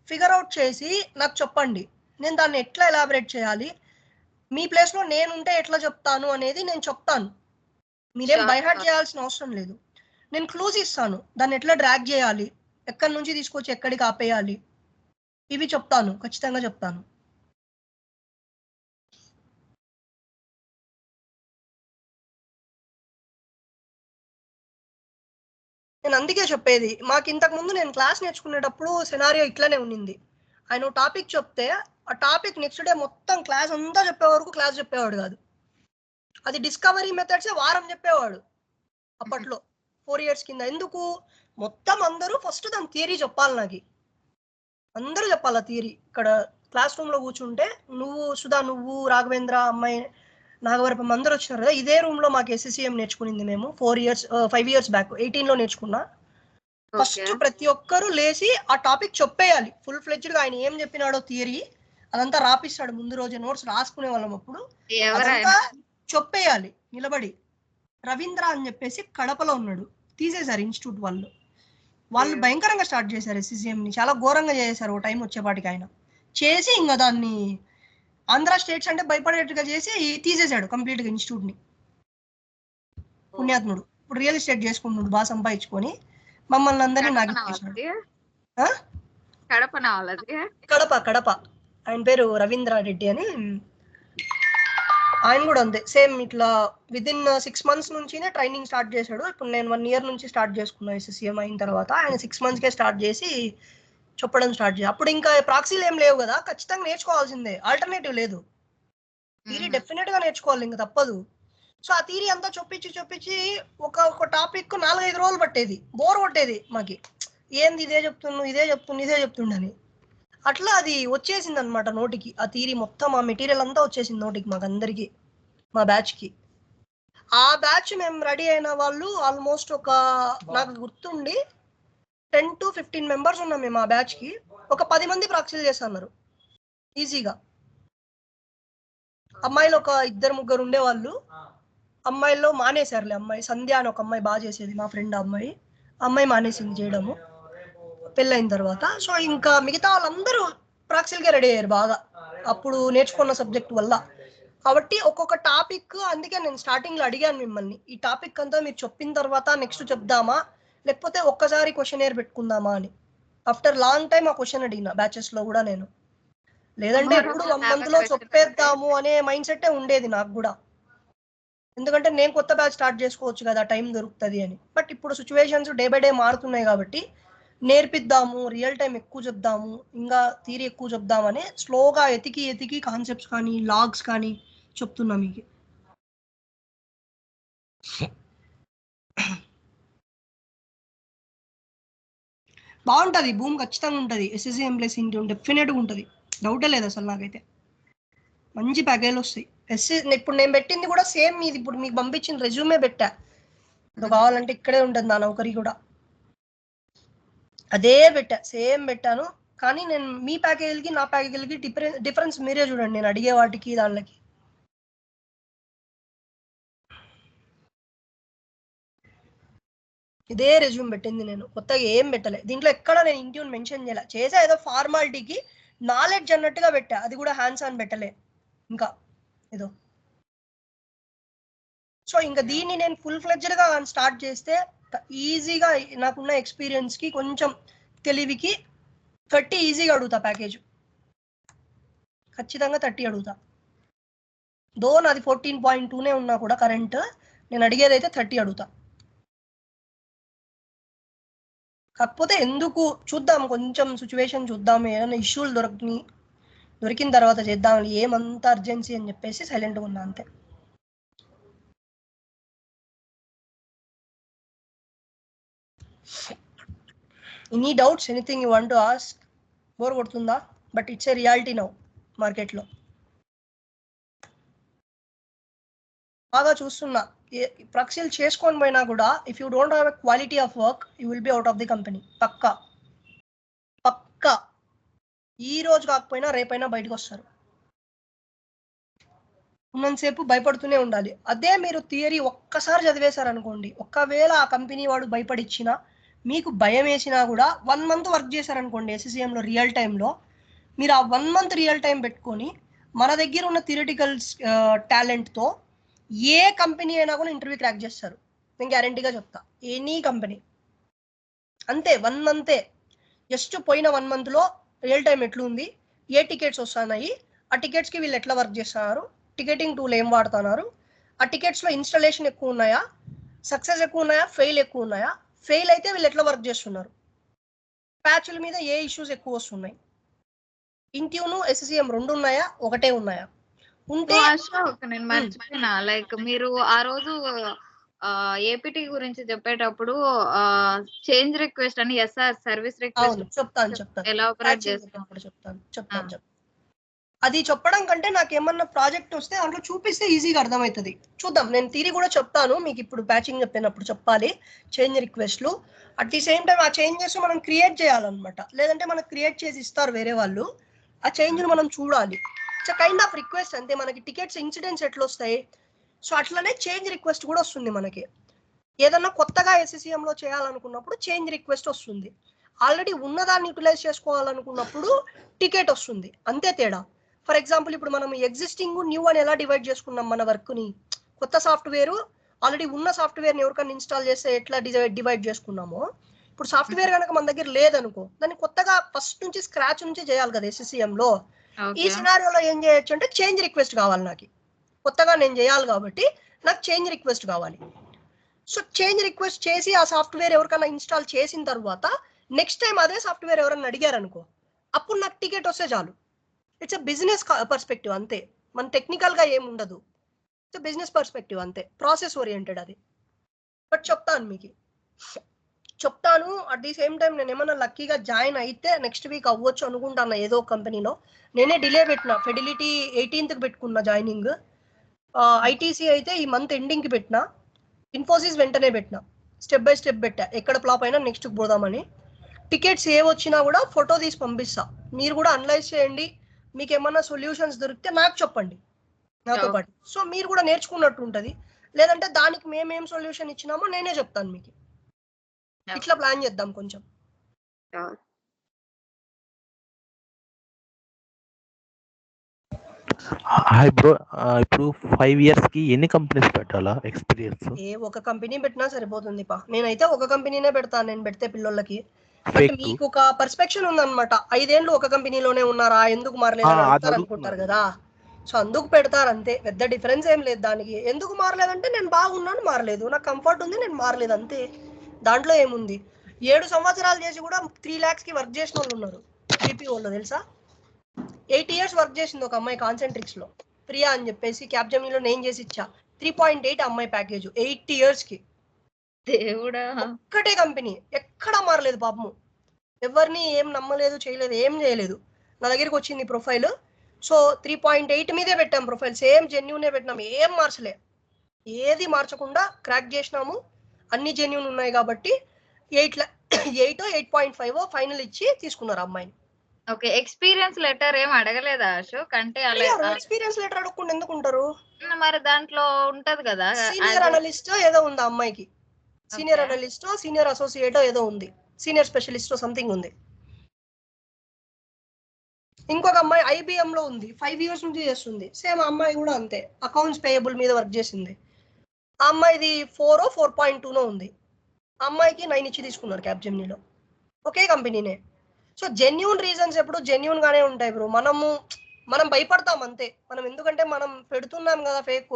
ఫిగర్ అవుట్ చేసి నాకు చెప్పండి, నేను దాన్ని ఎట్లా ఎలాబరేట్ చేయాలి, మీ ప్లేస్లో నేనుంటే ఎట్లా చెప్తాను అనేది నేను చెప్తాను. మీరేం బైహార్ట్ చేయాల్సిన అవసరం లేదు. నేను క్లూజ్ ఇస్తాను, దాన్ని ఎట్లా డ్రాగ్ చేయాలి, ఎక్కడి నుంచి తీసుకొచ్చి ఎక్కడికి ఆపేయాలి, ఇవి చెప్తాను, ఖచ్చితంగా చెప్తాను. నేను అందుకే చెప్పేది, మాకు ఇంతకు ముందు నేను క్లాస్ నేర్చుకునేటప్పుడు సినారియో ఇట్లానే ఉన్నింది. ఆయన టాపిక్ చెప్తే ఆ టాపిక్ నెక్స్ట్ డే మొత్తం క్లాస్ అంతా చెప్పే వరకు క్లాస్ చెప్పేవాడు కాదు. అది డిస్కవరీ మెథడ్సే వారం చెప్పేవాడు అప్పట్లో 4 years కింద. ఎందుకు, మొత్తం అందరూ ఫస్ట్ దాని థియరీ చెప్పాలి, నాకు అందరూ చెప్పాలి థియరీ. ఇక్కడ క్లాస్ రూమ్ లో కూర్చుంటే నువ్వు సుధా, నువ్వు రాఘవేంద్ర, అమ్మాయి నాగవరపం అందరూ వచ్చినారు కదా, ఇదే రూమ్ లో మాకు SCCM నేర్చుకునింది మేము 5 years బ్యాక్ 18 లో నేర్చుకున్నా. ఫస్ట్ ప్రతి ఒక్కరు లేచి ఆ టాపిక్ చెప్పేయాలి ఫుల్ ఫ్లెడ్జ్డ్ గా. ఆయన ఏం చెప్పినాడో థియరీ అదంతా రాపిస్తాడు, ముందు రోజు నోట్స్ రాసుకునే వాళ్ళం అప్పుడు, అదంతా చెప్పేయాలి నిలబడి. రవీంద్ర అని చెప్పేసి కడపలో ఉన్నాడు, తీసేశారు ఇన్స్టిట్యూట్ వాళ్ళు భయంకరంగా స్టార్ట్ చేశారు SCCM ని, చాలా ఘోరంగా చేశారు ఓ టైం వచ్చేపాటికి. ఆయన చేసి ఇంకా దాన్ని ఆంధ్ర స్టేట్స్ అంటే భయపడేట్టుగా చేసి తీసేశాడు కంప్లీట్ గా ఇన్స్టిట్యూట్ ని. పుణ్యాత్ముడు ఇప్పుడు రియల్ ఎస్టేట్ చేసుకుంటున్నాడు, బాగా సంపాదించుకొని మమ్మల్ని అందరినీ నాగిచ్చేసాడు. కడప ఆయన పేరు రవీంద్ర రెడ్డి అని. ఆయన కూడా అంతే సేమ్ ఇట్లా విదిన్ 6 months నుంచినే ట్రైనింగ్ స్టార్ట్ చేశాడు. ఇప్పుడు నేను 1 year నుంచి స్టార్ట్ చేసుకున్నా SCCM అయిన తర్వాత. ఆయన 6 monthsకే స్టార్ట్ చేసి చెప్పడం స్టార్ట్ చేసి, అప్పుడు ఇంకా ప్రాక్సీలు ఏం లేవు కదా, ఖచ్చితంగా నేర్చుకోవాల్సిందే, ఆల్టర్నేటివ్ లేదు. థియరీ డెఫినెట్ గా నేర్చుకోవాలి, ఇంకా తప్పదు. సో ఆ థియరీ అంతా చొప్పించి ఒక టాపిక్ 4-5 రోజులు పట్టేది, బోర్ కొట్టేది మాకి. ఏంది ఇదే చెప్తుండని. అట్లా అది వచ్చేసింది అనమాట నోటికి, ఆ థియరీ మొత్తం, ఆ మెటీరియల్ అంతా వచ్చేసింది నోటికి మాకందరికి, మా బ్యాచ్కి. ఆ బ్యాచ్ మేము రెడీ అయిన వాళ్ళు ఆల్మోస్ట్ ఒక, నాకు గుర్తుండి 10 to 15 మెంబర్స్ ఉన్నాం మేము ఆ బ్యాచ్కి. ఒక 10 మంది ప్రాక్సీలు చేస్తున్నారు ఈజీగా. అమ్మాయిలు ఒక 2-3 ఉండేవాళ్ళు, అమ్మాయిల్లో మానేశారులే. అమ్మాయి సంధ్య అని ఒక అమ్మాయి బాగా చేసేది, మా ఫ్రెండ్ అమ్మాయి మానేసింది చేయడము పెళ్ళైన తర్వాత. సో ఇంకా మిగతా వాళ్ళందరూ ప్రాక్సిల్గా రెడీ అయ్యారు బాగా, అప్పుడు నేర్చుకున్న సబ్జెక్ట్ వల్ల. కాబట్టి ఒక్కొక్క టాపిక్, అందుకే నేను స్టార్టింగ్లో అడిగాను మిమ్మల్ని, ఈ టాపిక్ అంతా మీరు చెప్పిన తర్వాత నెక్స్ట్ చెప్దామా లేకపోతే ఒక్కసారి క్వశ్చన్ ఎయిర్ పెట్టుకుందామా అని. ఆఫ్టర్ లాంగ్ టైం ఆ క్వశ్చన్ అడిగిన బ్యాచెస్లో కూడా నేను. లేదంటే ఎప్పుడు 1 month లో చెప్పేద్దాము అనే మైండ్ సెట్టే ఉండేది నాకు కూడా, ఎందుకంటే నేను కొత్త బ్యాచ్ స్టార్ట్ చేసుకోవచ్చు కదా, టైం దొరుకుతుంది అని. బట్ ఇప్పుడు సిచ్యువేషన్స్ డే బై డే మారుతున్నాయి కాబట్టి నేర్పిద్దాము, రియల్ టైం ఎక్కువ చెప్దాము, ఇంకా థియరీ ఎక్కువ చెప్దామని స్లోగా ఎతికి కాన్సెప్ట్స్ కానీ లాగ్స్ కానీ చెప్తున్నా మీకు. బాగుంటుంది, భూమి ఖచ్చితంగా ఉంటుంది. SSCM ప్లస్ ఇంటి డెఫినెట్గా ఉంటుంది, డౌటే లేదు అసలు నాకైతే. మంచి ప్యాకేజ్లు వస్తాయి. ఇప్పుడు నేను పెట్టింది కూడా సేమ్, ఇది ఇప్పుడు మీకు పంపించిన రెజ్యూమే పెట్టా. ఇప్పుడు కావాలంటే ఇక్కడే ఉంటుంది నా నౌకరీ కూడా, అదే పెట్టా, సేమ్ పెట్టాను. కానీ నేను మీ ప్యాకేజీలకి నా ప్యాకేజీలకి డిఫరెన్స్ మీరే చూడండి, నేను అడిగే వాటికి దానికి. ఇదే రెజ్యూమ్ పెట్టింది నేను, కొత్తగా ఏం పెట్టలే దీంట్లో. ఎక్కడ నేను ఇంట్యూన్ మెన్షన్ చేయలే, చేసా ఏదో ఫార్మాలిటీకి నాలెడ్జ్ అన్నట్టుగా పెట్టా, అది కూడా హ్యాండ్స్ ఆన్ పెట్టలే ఇంకా ఏదో. సో ఇంకా దీన్ని నేను ఫుల్ ఫ్లెడ్జ్డ్గా స్టార్ట్ చేస్తే ఈజీగా నాకున్న ఎక్స్పీరియన్స్కి కొంచెం తెలివికి 30 ఈజీగా అడుగుతా ప్యాకేజ్, ఖచ్చితంగా 30 అడుగుతా. దో నాది 14.2నే ఉన్నా కూడా కరెంట్, నేను అడిగేది అయితే 30 అడుగుతా. కాకపోతే ఎందుకు చూద్దాం, కొంచెం సిచ్యువేషన్ చూద్దాం, ఏదైనా ఇష్యూలు దొరికిన తర్వాత చేద్దాం, ఏమంత అర్జెన్సీ అని చెప్పేసి సైలెంట్గా ఉన్నా అంతే. Any doubts, anything you want to ask? Bore కొడుతుందా? But it's a reality now మార్కెట్లో. బాగా చూస్తున్నా, ప్రాక్సీలు చేసుకొని పోయినా కూడా if you don't have a quality of work you will be out of the company. పక్కా పక్కా, ఈ రోజు కాకపోయినా రేపైనా బయటకు వస్తారు. ఉన్నంతసేపు భయపడుతూనే ఉండాలి. అదే మీరు థియరీ ఒక్కసారి చదివేశారనుకోండి, ఒకవేళ ఆ కంపెనీ వాడు భయపడిచ్చినా మీకు భయం వేసినా కూడా 1 month వర్క్ చేశారనుకోండి SCCMలో రియల్ టైంలో, మీరు ఆ 1 month రియల్ టైం పెట్టుకొని మన దగ్గర ఉన్న థియరిటికల్ టాలెంట్తో ఏ కంపెనీ అయినా కూడా ఇంటర్వ్యూ క్రాక్ చేస్తారు, నేను గ్యారంటీగా చెప్తా. ఎనీ కంపెనీ అంతే. 1 month జస్ట్ పోయిన 1 monthలో రియల్ టైం ఎట్లుంది, ఏ టికెట్స్ వస్తున్నాయి, ఆ టికెట్స్కి వీళ్ళు ఎట్లా వర్క్ చేస్తున్నారు, టికెటింగ్ టూల్ ఏం వాడుతున్నారు, ఆ టికెట్స్లో ఇన్స్టాలేషన్ ఎక్కువ ఉన్నాయా, సక్సెస్ ఎక్కువ ఉన్నాయా, ఫెయిల్ ఎక్కువ ఉన్నాయా, ఫెయిల్ అయితే వీళ్ళు ఎట్లా వర్క్ చేస్తున్నారు, ప్యాచ్ల మీద ఏ ఇష్యూస్ ఎక్కువ వస్తున్నాయి, ఇంట్యూను SCCM 2 ఉన్నాయా, ఒకటే ఉన్నాయా, ఉంటే అశోక్ నేను మర్చిపోయినా, లైక్ మీరు ఆ రోజు ఏపీటీ గురించి చెప్పేటప్పుడు చేంజ్ రిక్వెస్ట్ అని ఎస్ఆర్ సర్వీస్ రిక్వెస్ట్ చెప్తాను ఎలాబరేట్ చేస్తాను. చెప్తాను. అది చెప్పడం కంటే నాకు ఏమన్నా ప్రాజెక్ట్ వస్తే దాంట్లో చూపిస్తే ఈజీగా అర్థమవుతుంది. చూద్దాం, నేను థియరీ కూడా చెప్తాను మీకు, ఇప్పుడు ప్యాచింగ్ చెప్పినప్పుడు చెప్పాలి చేంజ్ రిక్వెస్ట్లు. అట్ ది సేమ్ టైం ఆ చేంజెస్ మనం క్రియేట్ చేయాలన్నమాట, లేదంటే మనకు క్రియేట్ చేసి ఇస్తారు వేరే వాళ్ళు, ఆ చేంజ్ని మనం చూడాలి. ఇట్స్ కైండ్ ఆఫ్ రిక్వెస్ట్ అంతే. మనకి టికెట్స్ ఇన్సిడెంట్స్ ఎట్లా వస్తాయి, సో అట్లనే చేంజ్ రిక్వెస్ట్ కూడా వస్తుంది మనకి. ఏదన్నా కొత్తగా SCCMలో చేయాలనుకున్నప్పుడు చేంజ్ రిక్వెస్ట్ వస్తుంది, ఆల్రెడీ ఉన్నదాన్ని యూటిలైజ్ చేసుకోవాలనుకున్నప్పుడు టికెట్ వస్తుంది, అంతే తేడా. ఫర్ ఎగ్జాంపుల్ ఇప్పుడు మనం ఎగ్జిస్టింగ్ న్యూ అని ఎలా డివైడ్ చేసుకున్నాం మన వర్క్ని, కొత్త సాఫ్ట్వేర్ ఆల్రెడీ ఉన్న సాఫ్ట్వేర్ని ఎవరికైనా ఇన్స్టాల్ చేస్తే ఎట్లా డివైడ్ చేసుకున్నామో, ఇప్పుడు సాఫ్ట్వేర్ కనుక మన దగ్గర లేదనుకో, దాన్ని కొత్తగా ఫస్ట్ నుంచి స్క్రాచ్ నుంచి చేయాలి కదా SCCMలో. ఈ సినారియోలో ఏం చేయొచ్చు అంటే చేంజ్ రిక్వెస్ట్ కావాలి నాకు, కొత్తగా నేను చేయాలి కాబట్టి నాకు చేంజ్ రిక్వెస్ట్ కావాలి. సో చేంజ్ రిక్వెస్ట్ చేసి ఆ సాఫ్ట్వేర్ ఎవరికైనా ఇన్స్టాల్ చేసిన తర్వాత నెక్స్ట్ టైం అదే సాఫ్ట్వేర్ ఎవరైనా అడిగారు అనుకో, అప్పుడు నాకు టికెట్ వస్తే చాలు. ఇట్స్ ఎ బిజినెస్ పర్స్పెక్టివ్ అంతే, మన టెక్నికల్గా ఏముండదు, ఇట్స్ బిజినెస్ పర్స్పెక్టివ్ అంతే, ప్రాసెస్ ఓరియంటెడ్ అది. బట్ చెప్తాను మీకు. చెప్తాను. అట్ ది సేమ్ టైం నేను ఏమన్నా లక్కీగా జాయిన్ అయితే నెక్స్ట్ వీక్ అవ్వచ్చు అనుకుంటాను ఏదో కంపెనీలో. నేనే డిలే పెట్టిన, ఫెడిలిటీ 18th పెట్టుకున్నా జాయినింగ్. ఐటీసీ అయితే ఈ మంత్ ఎండింగ్కి పెట్టిన, ఇన్ఫోసిస్ వెంటనే పెట్టిన. స్టెప్ బై స్టెప్ పెట్టా, ఎక్కడ ఫ్లాప్ అయినా నెక్స్ట్ పోదామని. టికెట్స్ ఏ వచ్చినా కూడా ఫోటో తీసి పంపిస్తా, మీరు కూడా అనలైజ్ చేయండి. మీకు ఏమన్నా సొల్యూషన్స్ దొరికితే నాకు చెప్పండి నాతో పాటు. సో మీరు కూడా నేర్చుకున్నట్టు ఉంటుంది. లేదంటే దానికి మేమేం సొల్యూషన్ ఇచ్చినామో నేనే చెప్తాను మీకు. ఇట్లా ప్లాన్ చేద్దాం కొంచెం. హాయ్ బ్రో, ఇప్పుడు 5 years కి ఎన్ని కంపెనీస్ పెట్టాలా ఎక్స్పీరియన్స్? ఏ ఒక కంపెనీ పెట్టినా సరిపోతుంది పా. నేనైతే ఒక కంపెనీనే పెడతాను నేను పెడితే పిల్లలకి. బట్ మీకు ఒక పర్స్పెక్షన్ ఉందన్నమాట, 5 ఏళ్ళు ఒక కంపెనీలోనే ఉన్నారా, ఎందుకు మారలేదు అని అడుగుతారు అనుకుంటారు కదా. సో అందుకు పెడతారు అంతే, పెద్ద డిఫరెన్స్ ఏం లేదు దానికి. ఎందుకు మారలేదంటే నేను బాగున్నాను మారలేదు, నాకు కంఫర్ట్ ఉంది నేను మారలేదు అంతే. దాంట్లో ఏముంది. 7 సంవత్సరాలు చేసి కూడా 3 lakhs కి వర్క్ చేసిన వాళ్ళు ఉన్నారు బీపీఓలో తెలుసా. 8 years వర్క్ చేసింది ఒక అమ్మాయి కాన్సెంట్రిక్స్ లో, ప్రియా అని చెప్పేసి. క్యాప్జెమినీలో నేను చేసి ఇచ్చా. 3.8 అమ్మాయి ప్యాకేజ్ 8 years కి. దేవుడా, ఒక్కటే కంపెనీ, ఎక్కడా మారలేదు పాపము. ఎవరిని ఏం నమ్మలేదు, చేయలేదు, ఏం చేయలేదు. నా దగ్గరికి వచ్చింది ప్రొఫైల్. సో 3.8 మీదే పెట్టాం ప్రొఫైల్, సేమ్ జెన్యూనే పెట్టినాం, ఏం మార్చలే, ఏది మార్చకుండా క్రాక్ చేసినాము. అన్ని జెన్యూన్ ఉన్నాయి కాబట్టి 8.5 ఫైనల్ ఇచ్చి తీసుకున్నారు అమ్మాయిని. ఓకే. ఎక్స్పీరియన్స్ లెటర్ ఏం అడగలేదా అశోక్? అంటే ఎక్స్పీరియన్స్ లెటర్ అడగకుండా ఎందుకు ఉంటారు? మరి దాంట్లో ఉంటది కదా సీనియర్ అనలిస్ట్ ఏదో ఉంది అమ్మాయికి, సీనియర్ అనలిస్ట్, సీనియర్ అసోసియేట్ ఏదో ఉంది, సీనియర్ స్పెషలిస్ట్ సంథింగ్ ఉంది. ఇంకొక అమ్మాయి IBM లో ఉంది, 5 years నుంచి చేస్తుంది. సేమ్ అమ్మాయి కూడా అంతే, అకౌంట్స్ పేయబుల్ మీద వర్క్ చేసింది. ఆ అమ్మాయిది 4.2 ఉంది. అమ్మాయికి 9 ఇచ్చి తీసుకున్నారు క్యాప్జెమినీలో, ఒకే కంపెనీనే. సో జెన్యూన్ రీజన్స్ ఎప్పుడు జెన్యూన్ గానే ఉంటాయి బ్రో. మనం భయపడతాం అంతే. మనం ఎందుకంటే మనం పెడుతున్నాం కదా ఫేక్,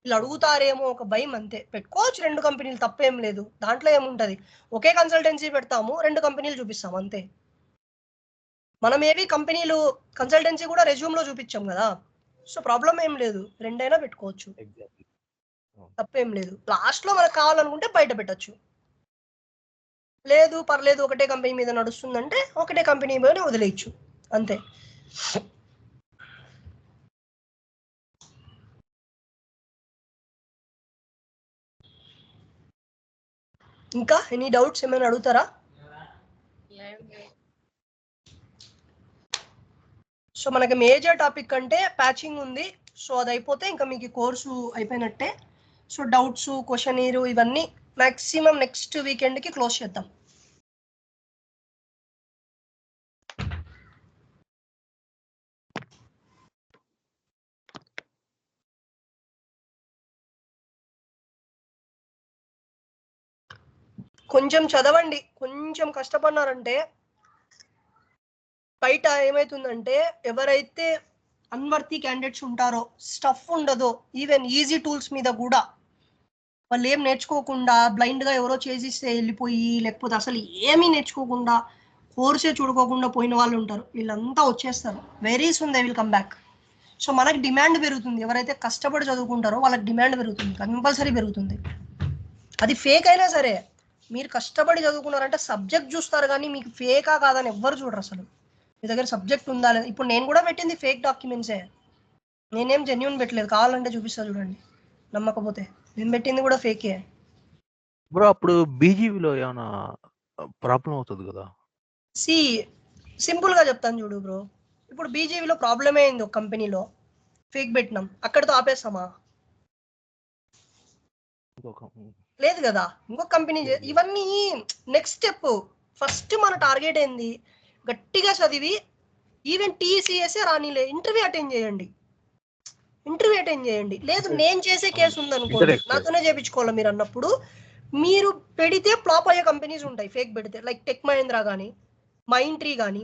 వీళ్ళు అడుగుతారేమో ఒక భయం అంతే. పెట్టుకోవచ్చు 2 కంపెనీలు, తప్పేం లేదు, దాంట్లో ఏముంటది. ఒకే కన్సల్టెన్సీ పెడతాము, 2 కంపెనీలు చూపిస్తాం అంతే. మనం ఏవి కంపెనీలు కన్సల్టెన్సీ కూడా రెజ్యూమ్ లో చూపించాం కదా. సో ప్రాబ్లం ఏం లేదు, 2 అయినా పెట్టుకోవచ్చు, తప్పేం లేదు. లాస్ట్ లో మనకు కావాలనుకుంటే బయట పెట్టచ్చు, లేదు పర్లేదు ఒకటే కంపెనీ మీద నడుస్తుందంటే ఒకటే కంపెనీ మీద వదిలేయచ్చు అంతే. ఇంకా ఎనీ డౌట్స్ ఏమైనా అడుగుతారా? సో మనకి మేజర్ టాపిక్ అంటే ప్యాచింగ్ ఉంది. సో అది అయిపోతే ఇంకా మీకు కోర్సు అయిపోయినట్టే. సో డౌట్స్, క్వశ్చనీరు ఇవన్నీ మాక్సిమం నెక్స్ట్ వీకెండ్కి క్లోజ్ చేద్దాం. కొంచెం చదవండి, కొంచెం కష్టపడినారంటే. బయట ఏమైతుందంటే ఎవరైతే అన్వర్తి క్యాండిడేట్స్ ఉంటారో, స్టఫ్ ఉండదో, ఈవెన్ ఈజీ టూల్స్ మీద కూడా వాళ్ళు ఏం నేర్చుకోకుండా బ్లైండ్గా ఎవరో చేసిస్తే వెళ్ళిపోయి, లేకపోతే అసలు ఏమీ నేర్చుకోకుండా కోర్సే చూడుకోకుండా పోయిన వాళ్ళు ఉంటారు. వీళ్ళంతా వచ్చేస్తారు, very soon they will come back. So మనకి డిమాండ్ పెరుగుతుంది, ఎవరైతే కష్టపడి చదువుకుంటారో వాళ్ళకి డిమాండ్ పెరుగుతుంది, కంపల్సరీ పెరుగుతుంది. అది ఫేక్ అయినా సరే, మీరు కష్టపడి చదువుకున్నారంటే సబ్జెక్ట్ చూస్తారు కానీ మీకు ఫేకా కాదని ఎవ్వరు చూడరు. అసలు మీ దగ్గర సబ్జెక్ట్ ఉందా లేదా. ఇప్పుడు నేను కూడా పెట్టింది ఫేక్ డాక్యుమెంట్సే, నేనేం జెన్యూన్ పెట్టలేదు. కావాలంటే చూపిస్తా చూడండి, నమ్మకపోతే. నేను పెట్టింది కూడా ఫేకే బ్రో. అప్పుడు బీజీవీలో ఏమైనా ప్రాబ్లం అవుతుంది కదా? సింపుల్ గా చెప్తాను చూడు బ్రో. ఇప్పుడు బీజేపీలో ప్రాబ్లమ్ అయింది, ఒక కంపెనీలో ఫేక్ పెట్టినాం, అక్కడితో ఆపేస్తామా? లేదు కదా, ఇంకొక కంపెనీ. ఇవన్నీ నెక్స్ట్ స్టెప్. ఫస్ట్ మన టార్గెట్ ఏంది, గట్టిగా చదివి ఈవెన్ TCS రానిలే ఇంటర్వ్యూ అటెండ్ చేయండి, లేదు నేను చేసే కేసు ఉందనుకోండి, నాతోనే చేయించుకోవాలి మీరు అన్నప్పుడు. మీరు పెడితే ఫ్లాప్ అయ్యే కంపెనీస్ ఉంటాయి ఫేక్ పెడితే, లైక్ టెక్ మహేంద్ర కానీ, మైంట్రీ కానీ,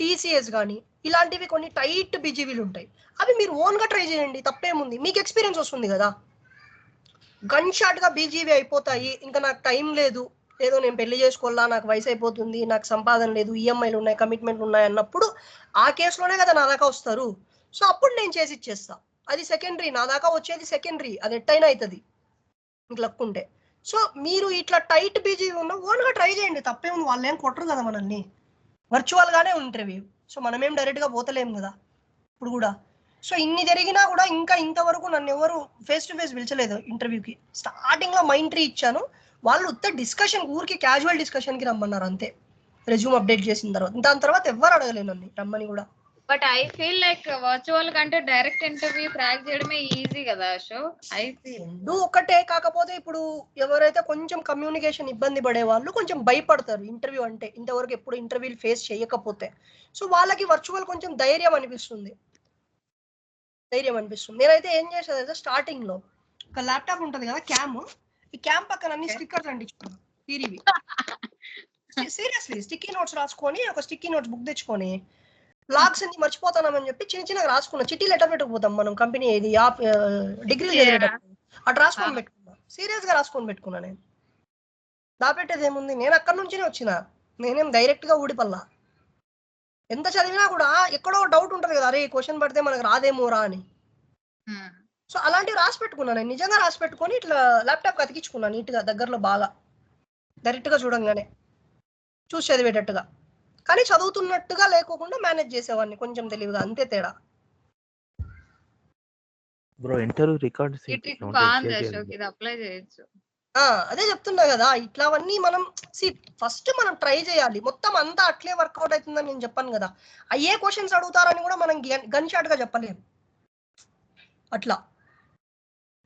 TCS కానీ, ఇలాంటివి కొన్ని టైట్ బీజీవీలు ఉంటాయి. అవి మీరు ఓన్గా ట్రై చేయండి, తప్పేముంది, మీకు ఎక్స్పీరియన్స్ వస్తుంది కదా. గన్ షాట్గా బీజీవీ అయిపోతాయి, ఇంకా నాకు టైం లేదు, ఏదో నేను పెళ్లి చేసుకోవాలా, నాకు వయసు అయిపోతుంది, నాకు సంపాదన లేదు, ఈఎంఐలు ఉన్నాయి, కమిట్మెంట్లు ఉన్నాయి అన్నప్పుడు ఆ కేసులోనే కదా నా దాకా వస్తారు. సో అప్పుడు నేను చేసి ఇచ్చేస్తా, అది సెకండరీ. నా దాకా వచ్చేది సెకండరీ, అది ఎట్టయినా అవుతుంది మీకు లక్ ఉంటే. సో మీరు ఇట్లా టైట్ బిజీ ఉన్న ఓన్గా ట్రై చేయండి, తప్పేముంది, వాళ్ళు ఏం కొట్టరు కదా మనల్ని. వర్చువల్గానే ఇంటర్వ్యూ, సో మనమేం డైరెక్ట్గా పోతలేము కదా ఇప్పుడు కూడా. సో ఇన్ని జరిగినా కూడా ఇంకా ఇంతవరకు నన్ను ఎవరు ఫేస్ టు ఫేస్ పిలిచలేదు ఇంటర్వ్యూకి. స్టార్టింగ్లో మైండ్ ట్రీ ఇచ్చాను, వాళ్ళు ఉత్త డిస్కషన్, ఊరికి క్యాజువల్ డిస్కషన్కి రమ్మన్నారు అంతే, రెజ్యూమ్ అప్డేట్ చేసిన తర్వాత. దాని తర్వాత ఎవరు అడగలేదు నన్ను రమ్మని కూడా. But I feel like virtual కంటే డైరెక్ట్ ఇంటర్వ్యూ క్రాక్ చేయడమే ఈజీ కదా అశోక్. ఐ ఫీల్ రెండు ఒకటే, కాకపోతే ఇప్పుడు ఎవరైతే కొంచెం కమ్యూనికేషన్ ఇబ్బంది పడే వాళ్ళు కొంచెం భయపడతారు ఇంటర్వ్యూ అంటే, ఇంతవరకు ఎప్పుడు ఇంటర్వ్యూలు ఫేస్ చేయకపోతే. సో వాళ్ళకి వర్చువల్ కొంచెం ధైర్యం అనిపిస్తుంది. నేనైతే ఏం చేసేది అయితే స్టార్టింగ్ లో ఒక ల్యాప్టాప్ ఉంటుంది కదా క్యామ్, ఈ క్యామ్ పక్కన అన్ని స్టిక్కర్స్ అంటించుకున్నాను థియరీవి. సీరియస్లీ స్టిక్కీ నోట్స్ రాసుకొని, ఒక స్టిక్కీ నోట్స్ బుక్ తెచ్చుకొని లాగ్స్ అన్ని మర్చిపోతానని చెప్పి చిన్న చిన్నగా రాసుకున్నా. చిట్టీలు ఎట్లా పెట్టుకుపోతాం మనం కంపెనీ ఇది డిగ్రీలు చదివేటప్పుడు, అటు రాసుకొని పెట్టుకున్నా. సీరియస్ గా రాసుకొని పెట్టుకున్నా. నేను దాపెట్టేది ఏముంది, నేను అక్కడి నుంచినే వచ్చిన, నేనేం డైరెక్ట్ గా ఊడిపల్లా. ఎంత చదివినా కూడా ఎక్కడో డౌట్ ఉంటుంది కదా, అరే ఈ క్వశ్చన్ పడితే మనకు రాదేమోరా అని. సో అలాంటివి రాసి పెట్టుకున్నాను నేను, నిజంగా రాసి పెట్టుకొని ఇట్లా ల్యాప్టాప్ అతికించుకున్నాను నీట్గా, దగ్గరలో బాగా డైరెక్ట్గా చూడంగానే చూసి చదివేటట్టుగా. కానీ చదువుతున్నట్టుగా లేకోకుండా మేనేజ్ చేసేవాడిని కొంచెం తెలివిగా, అంతే తేడా. బ్రో ఇంటర్వ్యూ రికార్డ్స్ ఈ ట్రిక్ బాగుంది అశోక్, ఇది అప్లై చేయొచ్చు. అదే చెప్తున్నా కదా, ఇట్లావన్నీ మనం ఫస్ట్ మనం ట్రై చేయాలి. మొత్తం అంతా అట్లే వర్కౌట్ అవుతుందని నేను చెప్పాను కదా, అయ్యే క్వశ్చన్స్ అడుగుతారని కూడా మనం గన్ షాట్ గా చెప్పలేము అట్లా.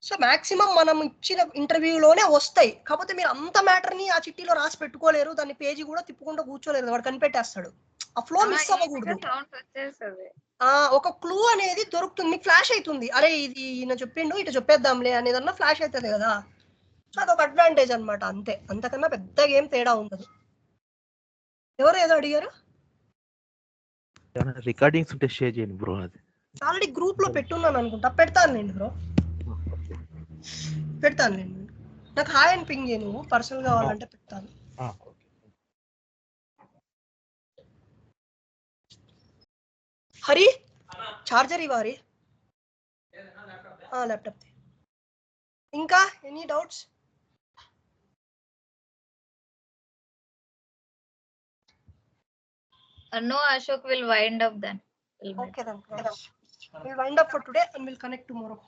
సో మాక్సిమం మనం ఇచ్చిన ఇంటర్వ్యూలోనే వస్తాయి, కాకపోతే మీరు అంత మ్యాటర్ని ఆ చిట్టీలో రాసి పెట్టుకోలేరు, దాన్ని పేజీ కూడా తిప్పుకుంటూ కూర్చోలేరు, వాడు కనిపెట్టేస్తాడు. ఆ ఫ్లో మిస్ అవ్వకూడదు. ఒక క్లూ అనేది దొరుకుతుంది, మీకు ఫ్లాష్ అవుతుంది, అరే ఇది ఈయన చెప్పిండు ఇటు చెప్పేద్దాంలే అనేదన్నా ఫ్లాష్ అవుతుంది కదా. సో అదొక అడ్వాంటేజ్ అనమాట, అంతే. అంతకన్నా పెద్దగా ఏం తేడా ఉండదు. ఎవరు ఏదో అడిగారు? రికార్డింగ్స్ ఉంటే షేర్ చేయండి బ్రో. అది ఆల్రెడీ గ్రూప్ లో పెట్టున్నాను అనుకుంటా, పెడతాను నేను బ్రో, పెడతాను నేను. నాకు హాయ్ అని పింగ్ చేయి, నువ్వు పర్సనల్ కావాలంటే పెడతాను. హరి చార్జర్ ఇవ్వాలి ల్యాప్టాప్. ఇంకా any doubts? No, Ashok will wind up then. Okay then. We'll wind up for today and we'll connect tomorrow.